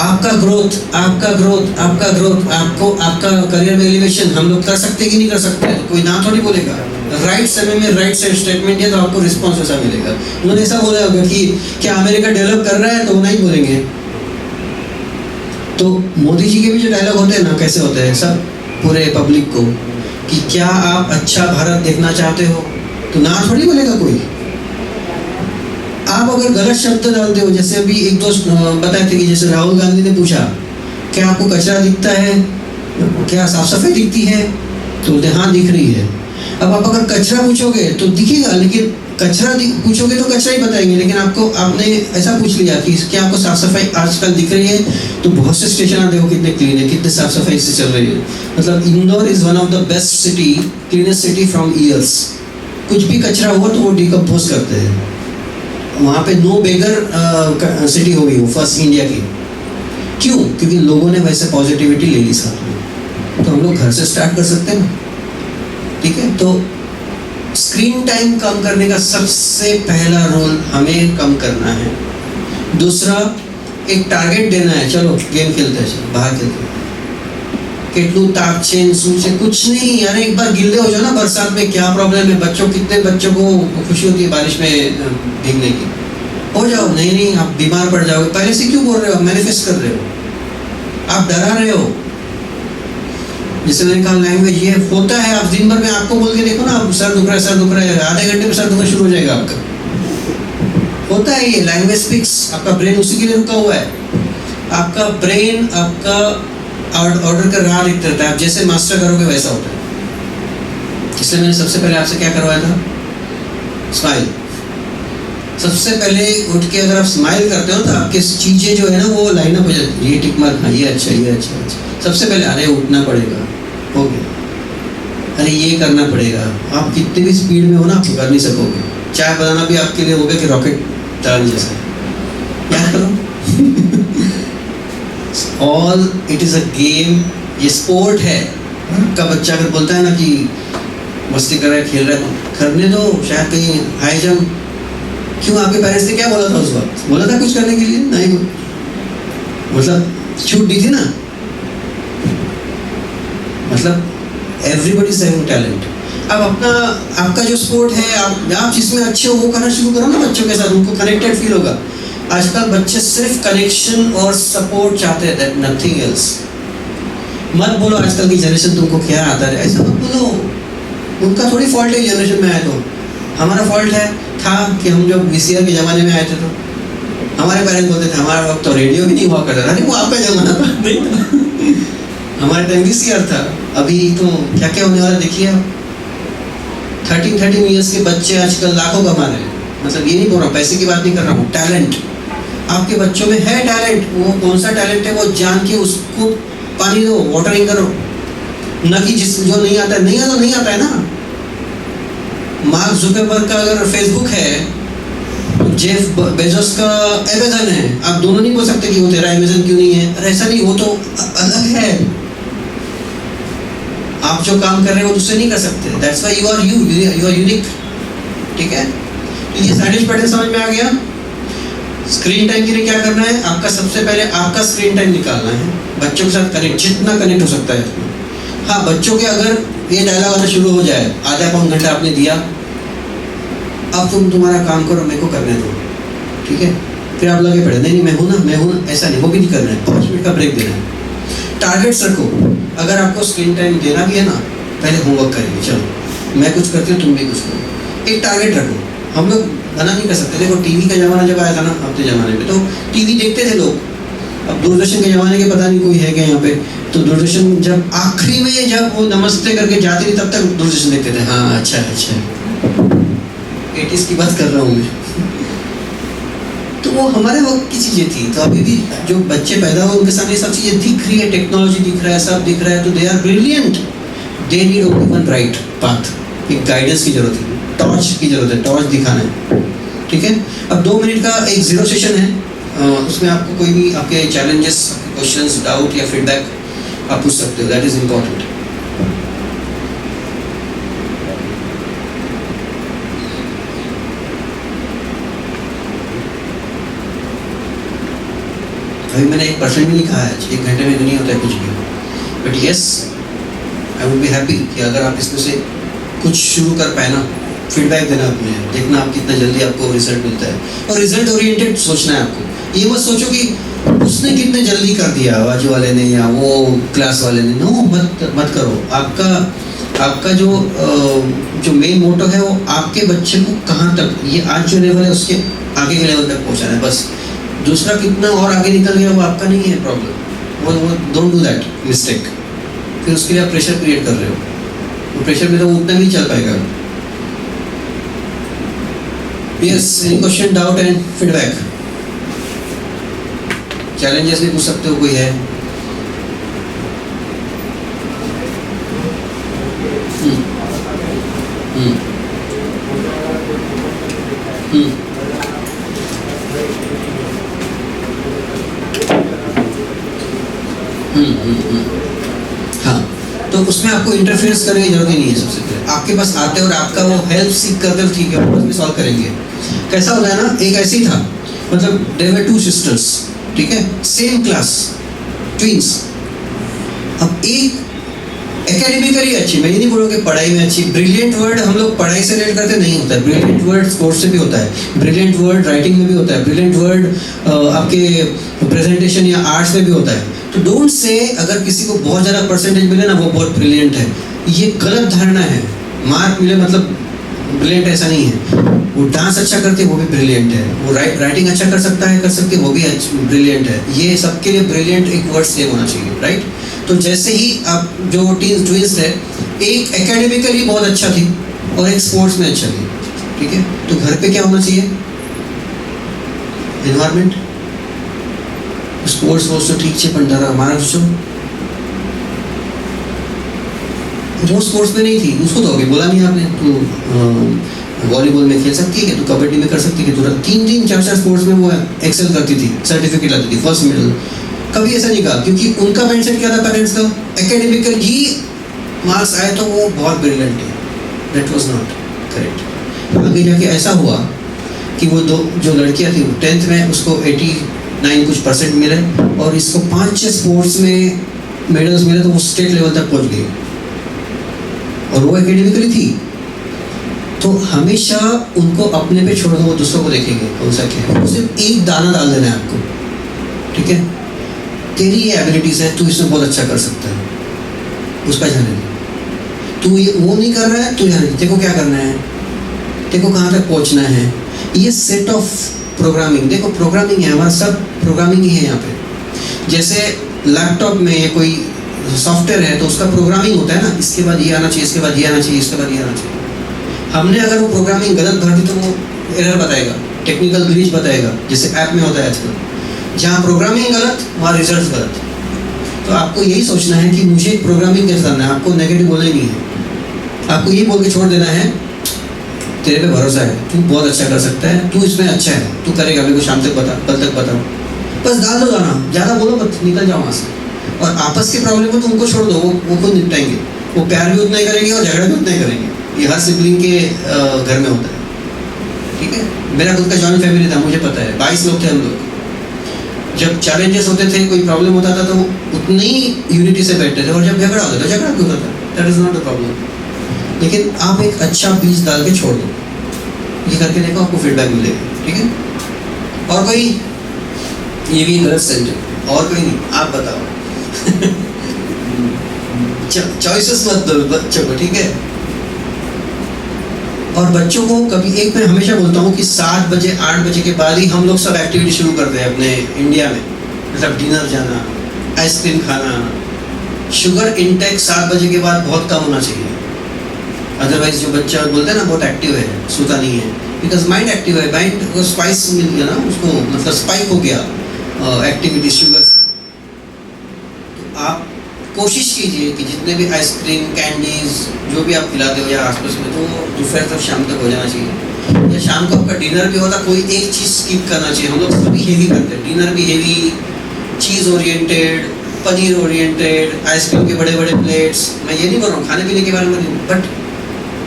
S3: आपका ग्रोथ, आपका ग्रोथ, आपका ग्रोथ, आपको आपका करियर में एलिवेशन हम लोग कर सकते कि नहीं कर सकते, तो कोई ना थोड़ी बोलेगा। राइट समय में राइट स्टेटमेंट दिया तो आपको रिस्पॉन्स ऐसा मिलेगा। उन्होंने ऐसा बोला होगा कि क्या अमेरिका डेवलप कर रहा है, तो वो नहीं बोलेंगे। तो मोदी जी के भी जो डायलॉग होते हैं ना, कैसे होते हैं सब पूरे पब्लिक को कि क्या आप अच्छा भारत देखना चाहते हो, तो ना थोड़ी बोलेगा कोई। आप अगर गलत शब्द डालते हो, जैसे अभी एक दोस्त बताए थे कि जैसे राहुल गांधी ने पूछा क्या आपको कचरा दिखता है, क्या साफ सफाई दिखती है, तो बोलते हाँ दिख रही है। अब आप अगर कचरा पूछोगे तो दिखेगा, लेकिन कचरा पूछोगे तो कचरा ही बताएंगे। लेकिन आपने ऐसा पूछ लिया कि क्या आपको साफ सफाई आजकल दिख रही है, तो बहुत से स्टेशन देखो कितने क्लीन है, कितने साफ सफाई से चल रही है। मतलब Indore is one of the best city, cleanest city from years. कुछ भी कचरा हुआ तो वो डिकम्पोज करते हैं। वहाँ पे नो बेगर सिटी हो गई वो, फर्स्ट इंडिया की। क्यों? क्योंकि लोगों ने वैसे पॉजिटिविटी ले ली साथ में। तो हम लोग घर से स्टार्ट कर सकते हैं ना, ठीक है। तो स्क्रीन टाइम कम करने का सबसे पहला रोल हमें कम करना है। दूसरा, एक टारगेट देना है, चलो गेम खेलते हैं, चलो बाहर खेलते हैं, केटलू ताक चेन सू से कुछ नहीं। यार एक बार गिल्ले हो जाओ ना, बरसात में क्या प्रॉब्लम है, बच्चों कितने बच्चों को खुशी होती है बारिश में भीगने की, हो जाओ। नहीं आप बीमार पड़ जाओगे। पहले से क्यों बोल रहे हो, मैनिफेस्ट कर रहे हो, आप डरा रहे हो। जैसे मैंने कहा लैंग्वेज ये होता है, आप दिन भर में आपको बोल के देखो ना, आप सर दुख रहा है, आधे घंटे में सर दुखना शुरू हो जाएगा आपका। होता है ये, लैंग्वेज स्पीक्स। आपका ब्रेन उसी के लिए रुका हुआ है। आपका ब्रेन आपका ऑर्डर का राह देखते रहता है, आप जैसे मास्टर करोगे वैसा होता है। इसलिए मैंने सबसे पहले आपसे क्या करवाया था, स्माइल। सबसे पहले उठ के अगर आप स्माइल करते हो तो आपके चीजें जो है ना वो लाइन अप हो जाती है। ये टिक मार्क, हाँ ये अच्छा, ये अच्छा। सबसे पहले अरे उठना पड़ेगा, हो गया। अरे ये करना पड़ेगा। आप कितनी भी स्पीड में हो ना, आप कर नहीं सकोगे। चाय बनाना भी आपके लिए होगा कि रॉकेट चलाने जैसा। याद करो all it is a game, ये स्पोर्ट है। का बच्चा अगर बोलता है ना कि मस्ती कर रहा है, खेल रहा है, करने दो, शायद कहीं हाई जंप। क्यों? आपके पेरेंट्स ने क्या बोला था उस वक्त? बोला था कुछ करने के लिए? नहीं, मतलब छूट दी थी ना। मतलब एवरीबॉडी इज हैविंग टैलेंट। अब आपका जो स्पोर्ट है, आप जिसमें अच्छे हो वो करना शुरू करो ना बच्चों के साथ, उनको कनेक्टेड फील होगा। आजकल बच्चे सिर्फ कनेक्शन और सपोर्ट चाहते हैं, दैट नथिंग एल्स। मत बोलो आजकल की जनरेशन तुमको क्या आता है, ऐसा मत बोलो। उनका थोड़ी फॉल्ट है जनरेशन में आए तो, हमारा फॉल्ट है था कि हम जब VCR के ज़माने में आए थे तो हमारे पेरेंट्स बोलते थे हमारे वक्त तो रेडियो भी नहीं हुआ करता था। नहीं, वो आपका ज़माना था, नहीं था। हमारे टाइम VCR था। अभी तो क्या क्या होने वाला देखिए आप। 13 ईयर्स के बच्चे आजकल लाखों कमा रहे हैं। मतलब ये नहीं बोल रहा हूँ, पैसे की बात नहीं कर रहा हूँ, टैलेंट। आपके बच्चों में है टैलेंट, वो कौन सा टैलेंट है वो जान के उसको पानी दो, वाटरिंग करो। न कि जिस जो नहीं आता है, नहीं आता है ना। मार्क जुकरबर्ग का अगर फेसबुक है, जेफ बेजोस का अमेज़न है, आप दोनों नहीं बोल सकते कि वो तेरा अमेज़न क्यों नहीं है। अरे ऐसा नहीं, वो तो अलग है। आप जो काम कर रहे हो वो दूसरे नहीं कर सकते। That's why you are unique, ठीक है। तो ये साइंटिस्ट पैटर्न समझ में आ गया। स्क्रीन टाइम के लिए क्या करना है, आपका सबसे पहले आपका स्क्रीन टाइम निकालना है। बच्चों के साथ कनेक्ट, जितना कनेक्ट हो सकता है। हाँ, बच्चों के अगर ये डायलॉग आना शुरू हो जाए, आधा पौन घंटा आपने दिया, अब तुम्हारा काम करो, मेरे को करने दो, ठीक है। फिर आप लगे पड़े, नहीं मैं हूँ ना, ऐसा नहीं, वो भी नहीं करना है। 5 मिनट का ब्रेक देना है। टारगेट्स रखो। अगर आपको स्क्रीन टाइम देना भी है ना, पहले होमवर्क करेंगे, चलो मैं कुछ करती हूँ, तुम भी कुछ करो। एक टारगेट रखो। हम लोग मना नहीं कर सकते। देखो टीवी का ज़माना जब आया था ना, अपने ज़माने में तो टीवी देखते थे लोग। अब दूरदर्शन के ज़माने के पता नहीं कोई है क्या यहाँ पे। तो दूरदर्शन जब आखिरी में जब वो नमस्ते करके जाते नहीं, तब तक दूरदर्शन देखते थे। हाँ अच्छा 80s की बात कर रहा हूँ मैं। तो वो हमारे वक्त की चीज़ें थी। तो अभी भी जो बच्चे पैदा हुए उनके सामने सब चीज़ें दिख रही है, टेक्नोलॉजी दिख रहा है, सब दिख रहा है। तो they are brilliant, they need only one right path. एक गाइडेंस की जरूरत है, टॉर्च की जरूरत है, टॉर्च दिखाना है। ठीक है। अब 2 मिनट का एक जीरो सेशन है, उसमें आपको कोई भी आपके चैलेंजेस, क्वेश्चंस, डाउट या फीडबैक आप पूछ सकते हो, दैट इज इम्पोर्टेंट। अभी मैंने 1% भी नहीं कहा है, 1 घंटे में तो नहीं होता है कुछ भी, but yes I would be happy कि अगर आप इसमें से कुछ शुरू कर पाए ना, फीडबैक देना अपने, देखना आप कितना जल्दी आपको रिजल्ट मिलता है, और रिजल्ट ओरिएंटेड सोचना है आपको। ये मत सोचो कि उसने कितने जल्दी कर दिया बाजू वाले ने या वो क्लास वाले ने, नो मत करो। आपका जो मेन मोटो है वो आपके बच्चे को कहाँ तक, ये आज जो लेवल है उसके आगे के लेवल तक पहुँचाना है बस। दूसरा कितना और आगे निकल गया वो आपका नहीं है प्रॉब्लम, वो डोंट डू दैट मिस्टेक। फिर उसके लिए आप प्रेशर क्रिएट कर रहे हो, वो प्रेशर में तो वो उतना भी चल पाएगा। Yes, any question, doubt and feedback? Challenges भी पूछ सकते हो, कोई है? हाँ, तो उसमें आपको इंटरफेरेंस करने की जरूरत ही नहीं है। सबसे पहले आपके पास आते हो और आपका वो हेल्प सीख करते हो, ठीक है, वो भी सॉल्व करेंगे। कैसा होता है ना, एक ऐसे ही था, मतलब देयर वर 2 सिस्टर्स, ठीक है, सेम क्लास, ट्विंस। अब एक एकेडमिकली अच्छी, मैं ये नहीं बोलूँगा कि पढ़ाई में अच्छी, ब्रिलियंट वर्ड हम लोग पढ़ाई से रिलेट करते नहीं होता है, ब्रिलियंट वर्ड स्पोर्ट्स से भी होता है, ब्रिलियंट वर्ड राइटिंग में भी होता है, ब्रिलियंट वर्ड आपके प्रेजेंटेशन या आर्ट्स में भी होता है। तो डोंट से अगर किसी को बहुत ज़्यादा परसेंटेज मिले ना वो बहुत ब्रिलियंट है, ये गलत धारणा है। मार्क मिले मतलब ब्रिलियंट, ऐसा नहीं है। वो डांस अच्छा करती है वो भी ब्रिलियंट है, वो राइटिंग अच्छा कर सकता है, कर सकती है, वो भी ब्रिलियंट है। ये सबके लिए ब्रिलियंट एक वर्ड सेम होना चाहिए, राइट? तो जैसे ही आप जो ट्विंस थे, एक एकेडमिकली बहुत अच्छा थी और एक स्पोर्ट्स में अच्छा थी, ठीक है। तो घर पे क्या होना चाहिए? एनवायरमेंट, स्पोर्ट्स वोर्ट्स तो ठीक है, पण जरा हमारा जो स्पोर्ट्स में नहीं थी उसको तो अभी बोला नहीं आपने, तो वॉलीबॉल में खेल सकती है कि, तो कबड्डी में कर सकती है कि, तो 3-3, 4-4 स्पोर्ट्स में वो एक्सेल करती थी, सर्टिफिकेट लाती थी, फर्स्ट मेडल। कभी ऐसा नहीं कहा, क्योंकि उनका माइंडसेट क्या था पेरेंट्स का, एकेडमिकल ही मार्क्स आए तो वो बहुत ब्रिलियंट है। That was not correct. आगे जाके ऐसा हुआ कि वो जो लड़कियां थी 10th में उसको 89 कुछ % मिले और इसको 5-6 स्पोर्ट्स में मेडल्स मिले, तो वो स्टेट लेवल तक पहुंच गई और वो एकेडमिकली थी। तो हमेशा उनको अपने पे छोड़ दो, वो दूसरों को देखेंगे कौन सा क्या है। सिर्फ एक दाना डाल देना है आपको, ठीक है, तेरी ये एबिलिटीज है, तू इसमें बहुत अच्छा कर सकता है, उसका ध्यान दे। तू ये वो नहीं कर रहा है, तू ध्यान दे, देखो क्या करना है, देखो कहाँ तक पहुँचना है। ये सेट ऑफ प्रोग्रामिंग, देखो प्रोग्रामिंग है, हमारा सब प्रोग्रामिंग ही है यहाँ पे। जैसे लैपटॉप में कोई सॉफ्टवेयर है तो उसका प्रोग्रामिंग होता है ना, इसके बाद ये आना चाहिए, इसके बाद ये आना चाहिए, इसके बाद ये आना चाहिए। हमने अगर वो प्रोग्रामिंग गलत भर दी तो वो एरर बताएगा, टेक्निकल ग्लिच बताएगा, जैसे ऐप में होता है आजकल। जहाँ प्रोग्रामिंग गलत वहाँ रिजल्ट गलत। तो आपको यही सोचना है कि मुझे प्रोग्रामिंग कैसे करना है, आपको नेगेटिव बोलना ही नहीं है। आपको ये बोल के छोड़ देना है, तेरे पे भरोसा है, तू बहुत अच्छा कर सकता है, तू इसमें अच्छा है, तू करेगा, मेरे को शाम तक बता, कल तक बता, बस डाल दो दाना, ज़्यादा बोलो मत, निकल जाओ वहाँ से। और आपस के प्रॉब्लम को तो उनको छोड़ दो, वो खुद निपटाएंगे। वो प्यार भी उतना ही करेंगे और झगड़ा भी उतना ही करेंगे। ये हर सिबलिंग के घर में होता है, ठीक है। मेरा खुद का जॉइंट फैमिली था, मुझे पता है, 22 लोग थे हम लोग। जब चैलेंजेस होते थे, कोई प्रॉब्लम होता था, तो उतनी ही यूनिटी से बैठते थे, और जब झगड़ा होता था, झगड़ा क्यों होता था, that is not a problem. लेकिन आप एक अच्छा बीज डाल के छोड़ दो, ये करके देखो, आपको फीडबैक मिलेगा, ठीक है। और कोई, ये भी गलत सेंटेंस, और कोई नहीं, आप बताओ। चॉइसेस मत दो बच्चों को, ठीक है। और बच्चों को कभी, एक मैं हमेशा बोलता हूँ कि 7 बजे 8 बजे के बाद ही हम लोग सब एक्टिविटी शुरू करते हैं अपने इंडिया में। मतलब डिनर जाना, आइसक्रीम खाना, शुगर इंटेक 7 बजे के बाद बहुत कम होना चाहिए। अदरवाइज जो बच्चा बोलते हैं ना बहुत एक्टिव है, सोता नहीं है, बिकॉज माइंड एक्टिव है, माइंड को स्पाइस मिल गया ना उसको, मतलब स्पाइक हो गया एक्टिविटी शुगर से। तो आप कोशिश कीजिए कि जितने भी आइसक्रीम, कैंडीज जो भी आप खिलाते हो या आसपास में, तो दोपहर तक शाम तक हो जाना चाहिए। या शाम को आपका डिनर भी होता, कोई एक चीज़ स्किप करना चाहिए। हम लोग सभी हेवी करते हैं, डिनर भी हेवी, चीज़ ओरिएंटेड, पनीर ओरिएंटेड, आइसक्रीम के बड़े बड़े प्लेट्स। मैं ये नहीं बोल रहा हूँ खाने पीने के बारे में नहीं, बट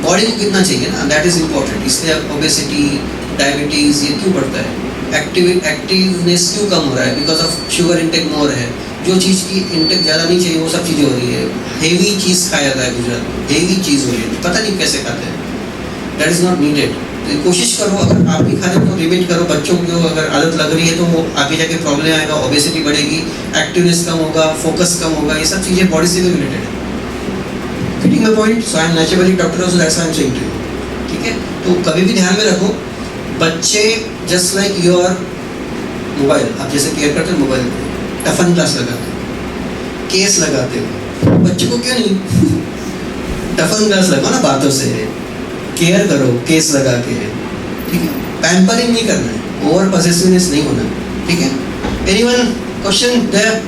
S3: बॉडी को कितना चाहिए ना, दैट इज़ इम्पोर्टेंट। इसलिए ओबेसिटी, डायबिटीज़ ये क्यों बढ़ता है? एक्टिवनेस क्यों कम हो रहा है? बिकॉज ऑफ शुगर इंटेक मोर है। जो चीज़ की इंटेक ज़्यादा नहीं चाहिए वो सब चीज़ें हो रही है। हेवी चीज़ खाया जाता है गुजरात में, हेवी चीज़ हो रही है, पता नहीं कैसे खाते हैं। That is not needed. तो कोशिश करो, अगर आप भी खा रहे हो तो लिमिट करो। बच्चों को अगर आदत लग रही है तो वो आगे जाके प्रॉब्लम आएगा, ओबेसिटी बढ़ेगी, एक्टिवनेस कम होगा, फोकस कम होगा, ये सब चीज़ें बॉडी से भी रिलेटेड है। Fitting my point, so I am naturally doctor also, that's why I am saying to you. ठीक है, तो कभी भी ध्यान में रखो, बच्चे जस्ट लाइक योर मोबाइल, आप जैसे केयर करते हो मोबाइल में, टफन ग्लास लगाते हो, केस लगाते हो, बच्चे को क्यों नहीं टफन ग्लास लगाओ ना, बातों से केयर करो, केस लगा के। ठीक है, पैम्परिंग नहीं करना है, ओवर पॉसेसिवनेस नहीं होना है। ठीक है, एनीवन क्वेश्चन देयर?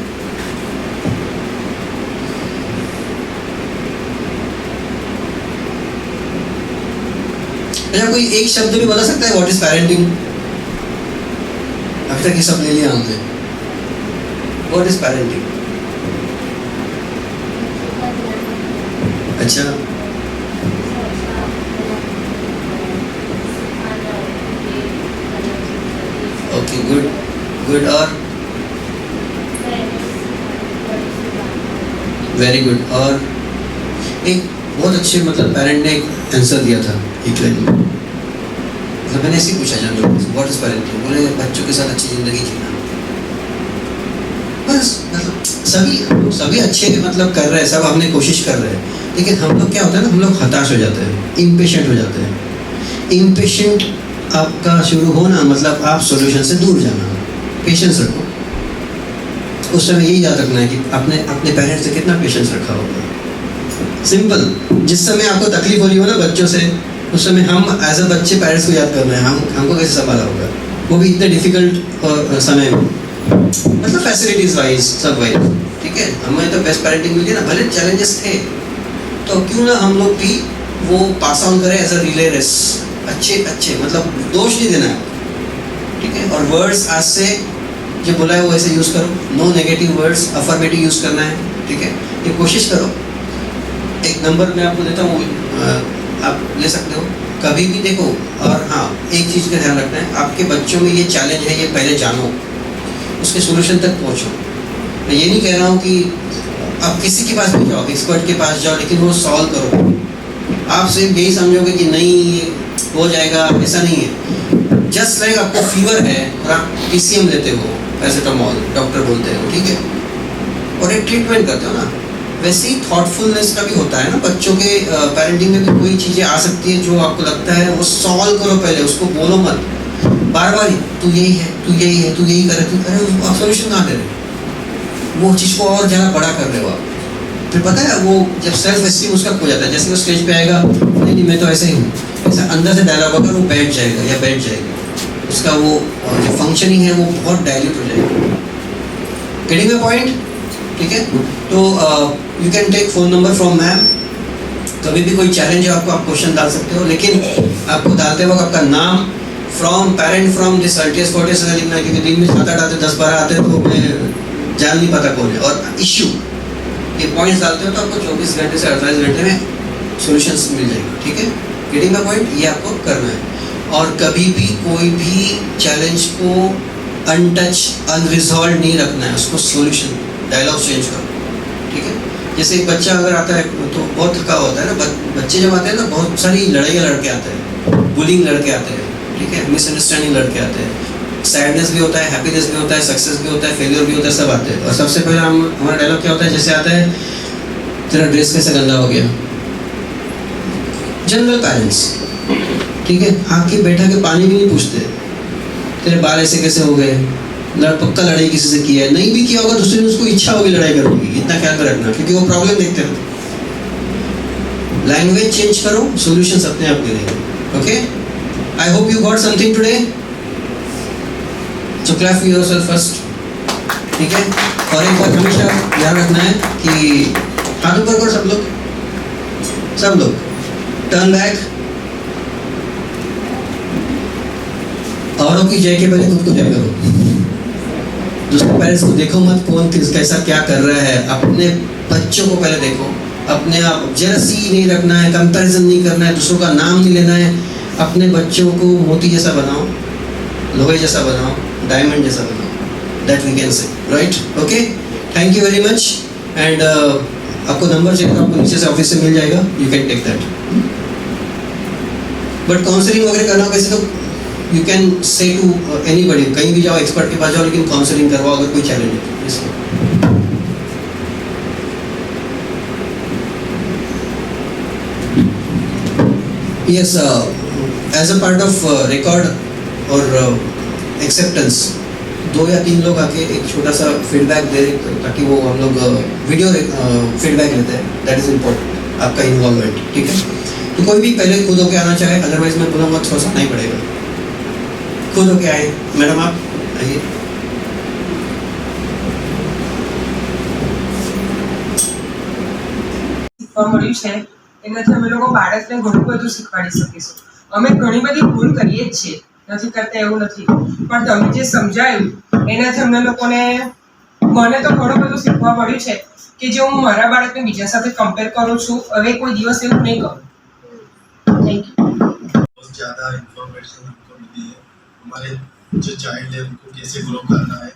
S3: अच्छा, कोई एक शब्द भी बता सकता है व्हाट इज पेरेंटिंग? अभी तक ये सब ले लिया हमने। What is parenting? अच्छा, ओके, गुड गुड। और वेरी गुड। और एक बहुत अच्छे मतलब पेरेंट ने एक आंसर दिया था एक लाइन में, मतलब मैंने ऐसे ही पूछा जनरल, व्हाट इज पेरेंटिंग? बोले बच्चों के साथ अच्छी जिंदगी जीना। बस, मतलब सभी अच्छे मतलब कर रहे हैं, सब हमने कोशिश कर रहे हैं, लेकिन हम लोग क्या होता है ना, हम लोग हताश हो जाते हैं, इम्पेशेंट हो जाते हैं। इम्पेशेंट आपका शुरू होना मतलब आप सॉल्यूशन से दूर जाना। पेशेंस रखो, उस समय यही याद रखना है कि आपने अपने पेरेंट्स से कितना पेशेंस रखा होगा। सिंपल, जिस समय आपको तकलीफ हो रही हो ना बच्चों से, उस समय हम एज अ बच्चे पेरेंट्स को याद करना है, हमको कैसे संभाला होगा, वो भी इतने डिफिकल्ट समय में, मतलब फैसिलिटीज वाइज सब वाइज। ठीक है, हमें तो बेस्ट पेरेंटिंग मिली ना, भले चैलेंजेस थे, तो क्यों ना हम लोग भी वो पास ऑन करें एज अ रिले रेस। अच्छे मतलब दोष नहीं देना है। ठीक है, और वर्ड्स आज से जो बोला है वो ऐसे यूज़ करो, no negative words, affirmative use करना है। ठीक है, ये कोशिश करो। एक नंबर मैं आपको देता हूँ, आप ले सकते हो कभी भी, देखो। और हाँ, एक चीज़ का ध्यान रखना है, आपके बच्चों में ये चैलेंज है, ये पहले जानो, उसके सोल्यूशन तक पहुँचो। मैं ये नहीं कह रहा हूँ कि आप किसी के पास भी जाओ, एक्सपर्ट के पास जाओ, लेकिन वो सॉल्व करो। आप सिर्फ यही समझोगे कि नहीं ये हो जाएगा, ऐसा नहीं है। जस्ट लाइक आपको फीवर है और आप PCM लेते हो, पैरासिटामोल, डॉक्टर बोलते हो, ठीक है, और एक ट्रीटमेंट करते हो ना, वैसे ही थॉटफुलनेस का भी होता है ना। बच्चों के पेरेंटिंग में भी कोई चीज़ें आ सकती है जो आपको लगता है, वो सॉल्व करो पहले, उसको बोलो मत बार बार तू यही है, तू यही है, तू यही करे, तू करे, आप सोल्यूशन कहाँ दे रहे, वो चीज़ को और ज़्यादा बड़ा कर रहे हो आप। फिर पता है वो जब सेल्फ एस्टीम उसका खो जाता है, जैसे वो स्टेज पे आएगा, नहीं मैं तो ऐसे ही हूँ, ऐसा अंदर से डायलॉग होगा, वो बैठ जाएगा या बैठ जाएगी, उसका वो जो फंक्शनिंग है वो बहुत डायल्यूट हो जाएगा। Getting the point? ठीक है, तो you can take phone number from ma'am. कभी भी कोई चैलेंज है आपको, आप क्वेश्चन डाल सकते हो, लेकिन आपको डालते वक्त आपका नाम, फ्रॉम, पेरेंट फ्रॉम, दिस अर्टियस फोर्टियस लिखना, क्योंकि दिन में 7-8 आते, 10-12 आते, तो मैं जान नहीं पाता कौन है। और इश्यू, ये पॉइंट्स डालते हो तो आपको 24 घंटे से 48 घंटे में सॉल्यूशंस मिल जाएंगे। ठीक है, गेटिंग द पॉइंट, ये आपको करना है। और कभी भी कोई भी चैलेंज को अनटच, अनरिजॉल्व नहीं रखना है, उसको सॉल्यूशन, डायलॉग चेंज करो। ठीक है, जैसे एक बच्चा अगर आता है तो बहुत थका होता है ना, बच्चे जब आते हैं ना, बहुत सारी लड़ाइयाँ लड़के आते हैं, बुलिंग लड़के आते हैं, ठीक है, मिसअंडरस्टैंडिंग लड़के आते हैं, सैडनेस भी होता है, हैप्पीनेस भी होता है, सक्सेस भी होता है, फेलियर भी होता है, सब आते हैं। और सबसे पहले हमारा डायलॉग क्या होता है, जैसे आता है, तेरा ड्रेस कैसे गंदा हो गया। जनरल पेरेंट्स, ठीक है, आके बैठा के पानी भी नहीं पूछते, तेरे बाल ऐसे कैसे हो गए, पक्का लड़ाई किसी से किया है, नहीं भी किया होगा दूसरे ने, उसको इच्छा होगी लड़ाई करने की, इतना ख्याल में रखना, क्योंकि वो प्रॉब्लम देखते रहते। लैंग्वेज चेंज करो, सॉल्यूशंस अपने आप मिलेंगे। Okay, I hope you got something today, so clap for yourself first. ठीक है, और एक बात हमेशा ध्यान रखना है कि हाथ ऊपर करो सब लोग, टर्न बैक, औरों की जय के पहले खुद को जय करो। दूसरे पेरेंट्स को देखो मत, कौन कैसा क्या कर रहा है, अपने बच्चों को पहले देखो। अपने आप जेलसी नहीं रखना है, कंपैरिजन नहीं करना है, दूसरों का नाम नहीं लेना है। अपने बच्चों को मोती जैसा बनाओ, लोहे जैसा बनाओ, डायमंड जैसा बनाओ। That we can say, right? Okay, thank you very much. And आपको नंबर चाहिए तो आपको नीचे से ऑफिस से मिल जाएगा, you can take that. But counselling वगैरह करना कैसे, तो you can say to anybody, कहीं भी जाओ, एक्सपर्ट के पास जाओ, लेकिन काउंसलिंग करवाओ अगर कोई चैलेंज है। Yes, as a part of record और acceptance, 2 या 3 लोग आके एक छोटा सा फीडबैक दे, ताकि वो हम लोग वीडियो फीडबैक लेते हैं। दैट इज इम्पोर्टेंट, आपका इन्वॉल्वमेंट, ठीक है? तो कोई भी पहले खुद होके आना चाहे, अदरवाइज मैं बोलूँगा थोड़ा सा आना ही पड़ेगा। खुद होके आए। मैडम आप आइए।
S4: મળ્યું છે એનાથી અમે લોકો બાળકને ઘણું બધું શીખવાડી શકીશું. અમે ઘણી બધી ભૂલ કરીએ જ છીએ, નથી કરતા એવું નથી, પણ તમે જે સમજાયું એનાથી અમને લોકોને, મને તો ઘણું બધું શીખવા મળ્યું છે કે જે હું મારા બાળકને બીજા સાથે કમ્પેર કરું છું, હવે કોઈ દિવસ એવું નહીં કરું. Thank you.
S5: बहुत ज़्यादा इंफॉर्मेशन हमको मिली है। हमारे जो चाइल्ड है उनको कैसे ग्रो करना है,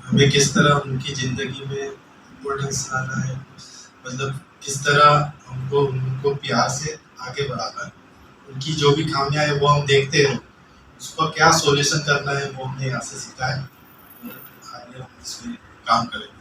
S5: हमें किस तरह उनकी ज़िंदगी में इम्पोर्टेंस लाना है, मतलब किस तरह हमको उनको प्यार से आगे बढ़ाना है। उनकी जो भी खामियां है वो हम देखते हैं, उसका क्या सॉल्यूशन करना है वो हमने यहाँ से सीखा है, और आगे हम इस पर काम करेंगे।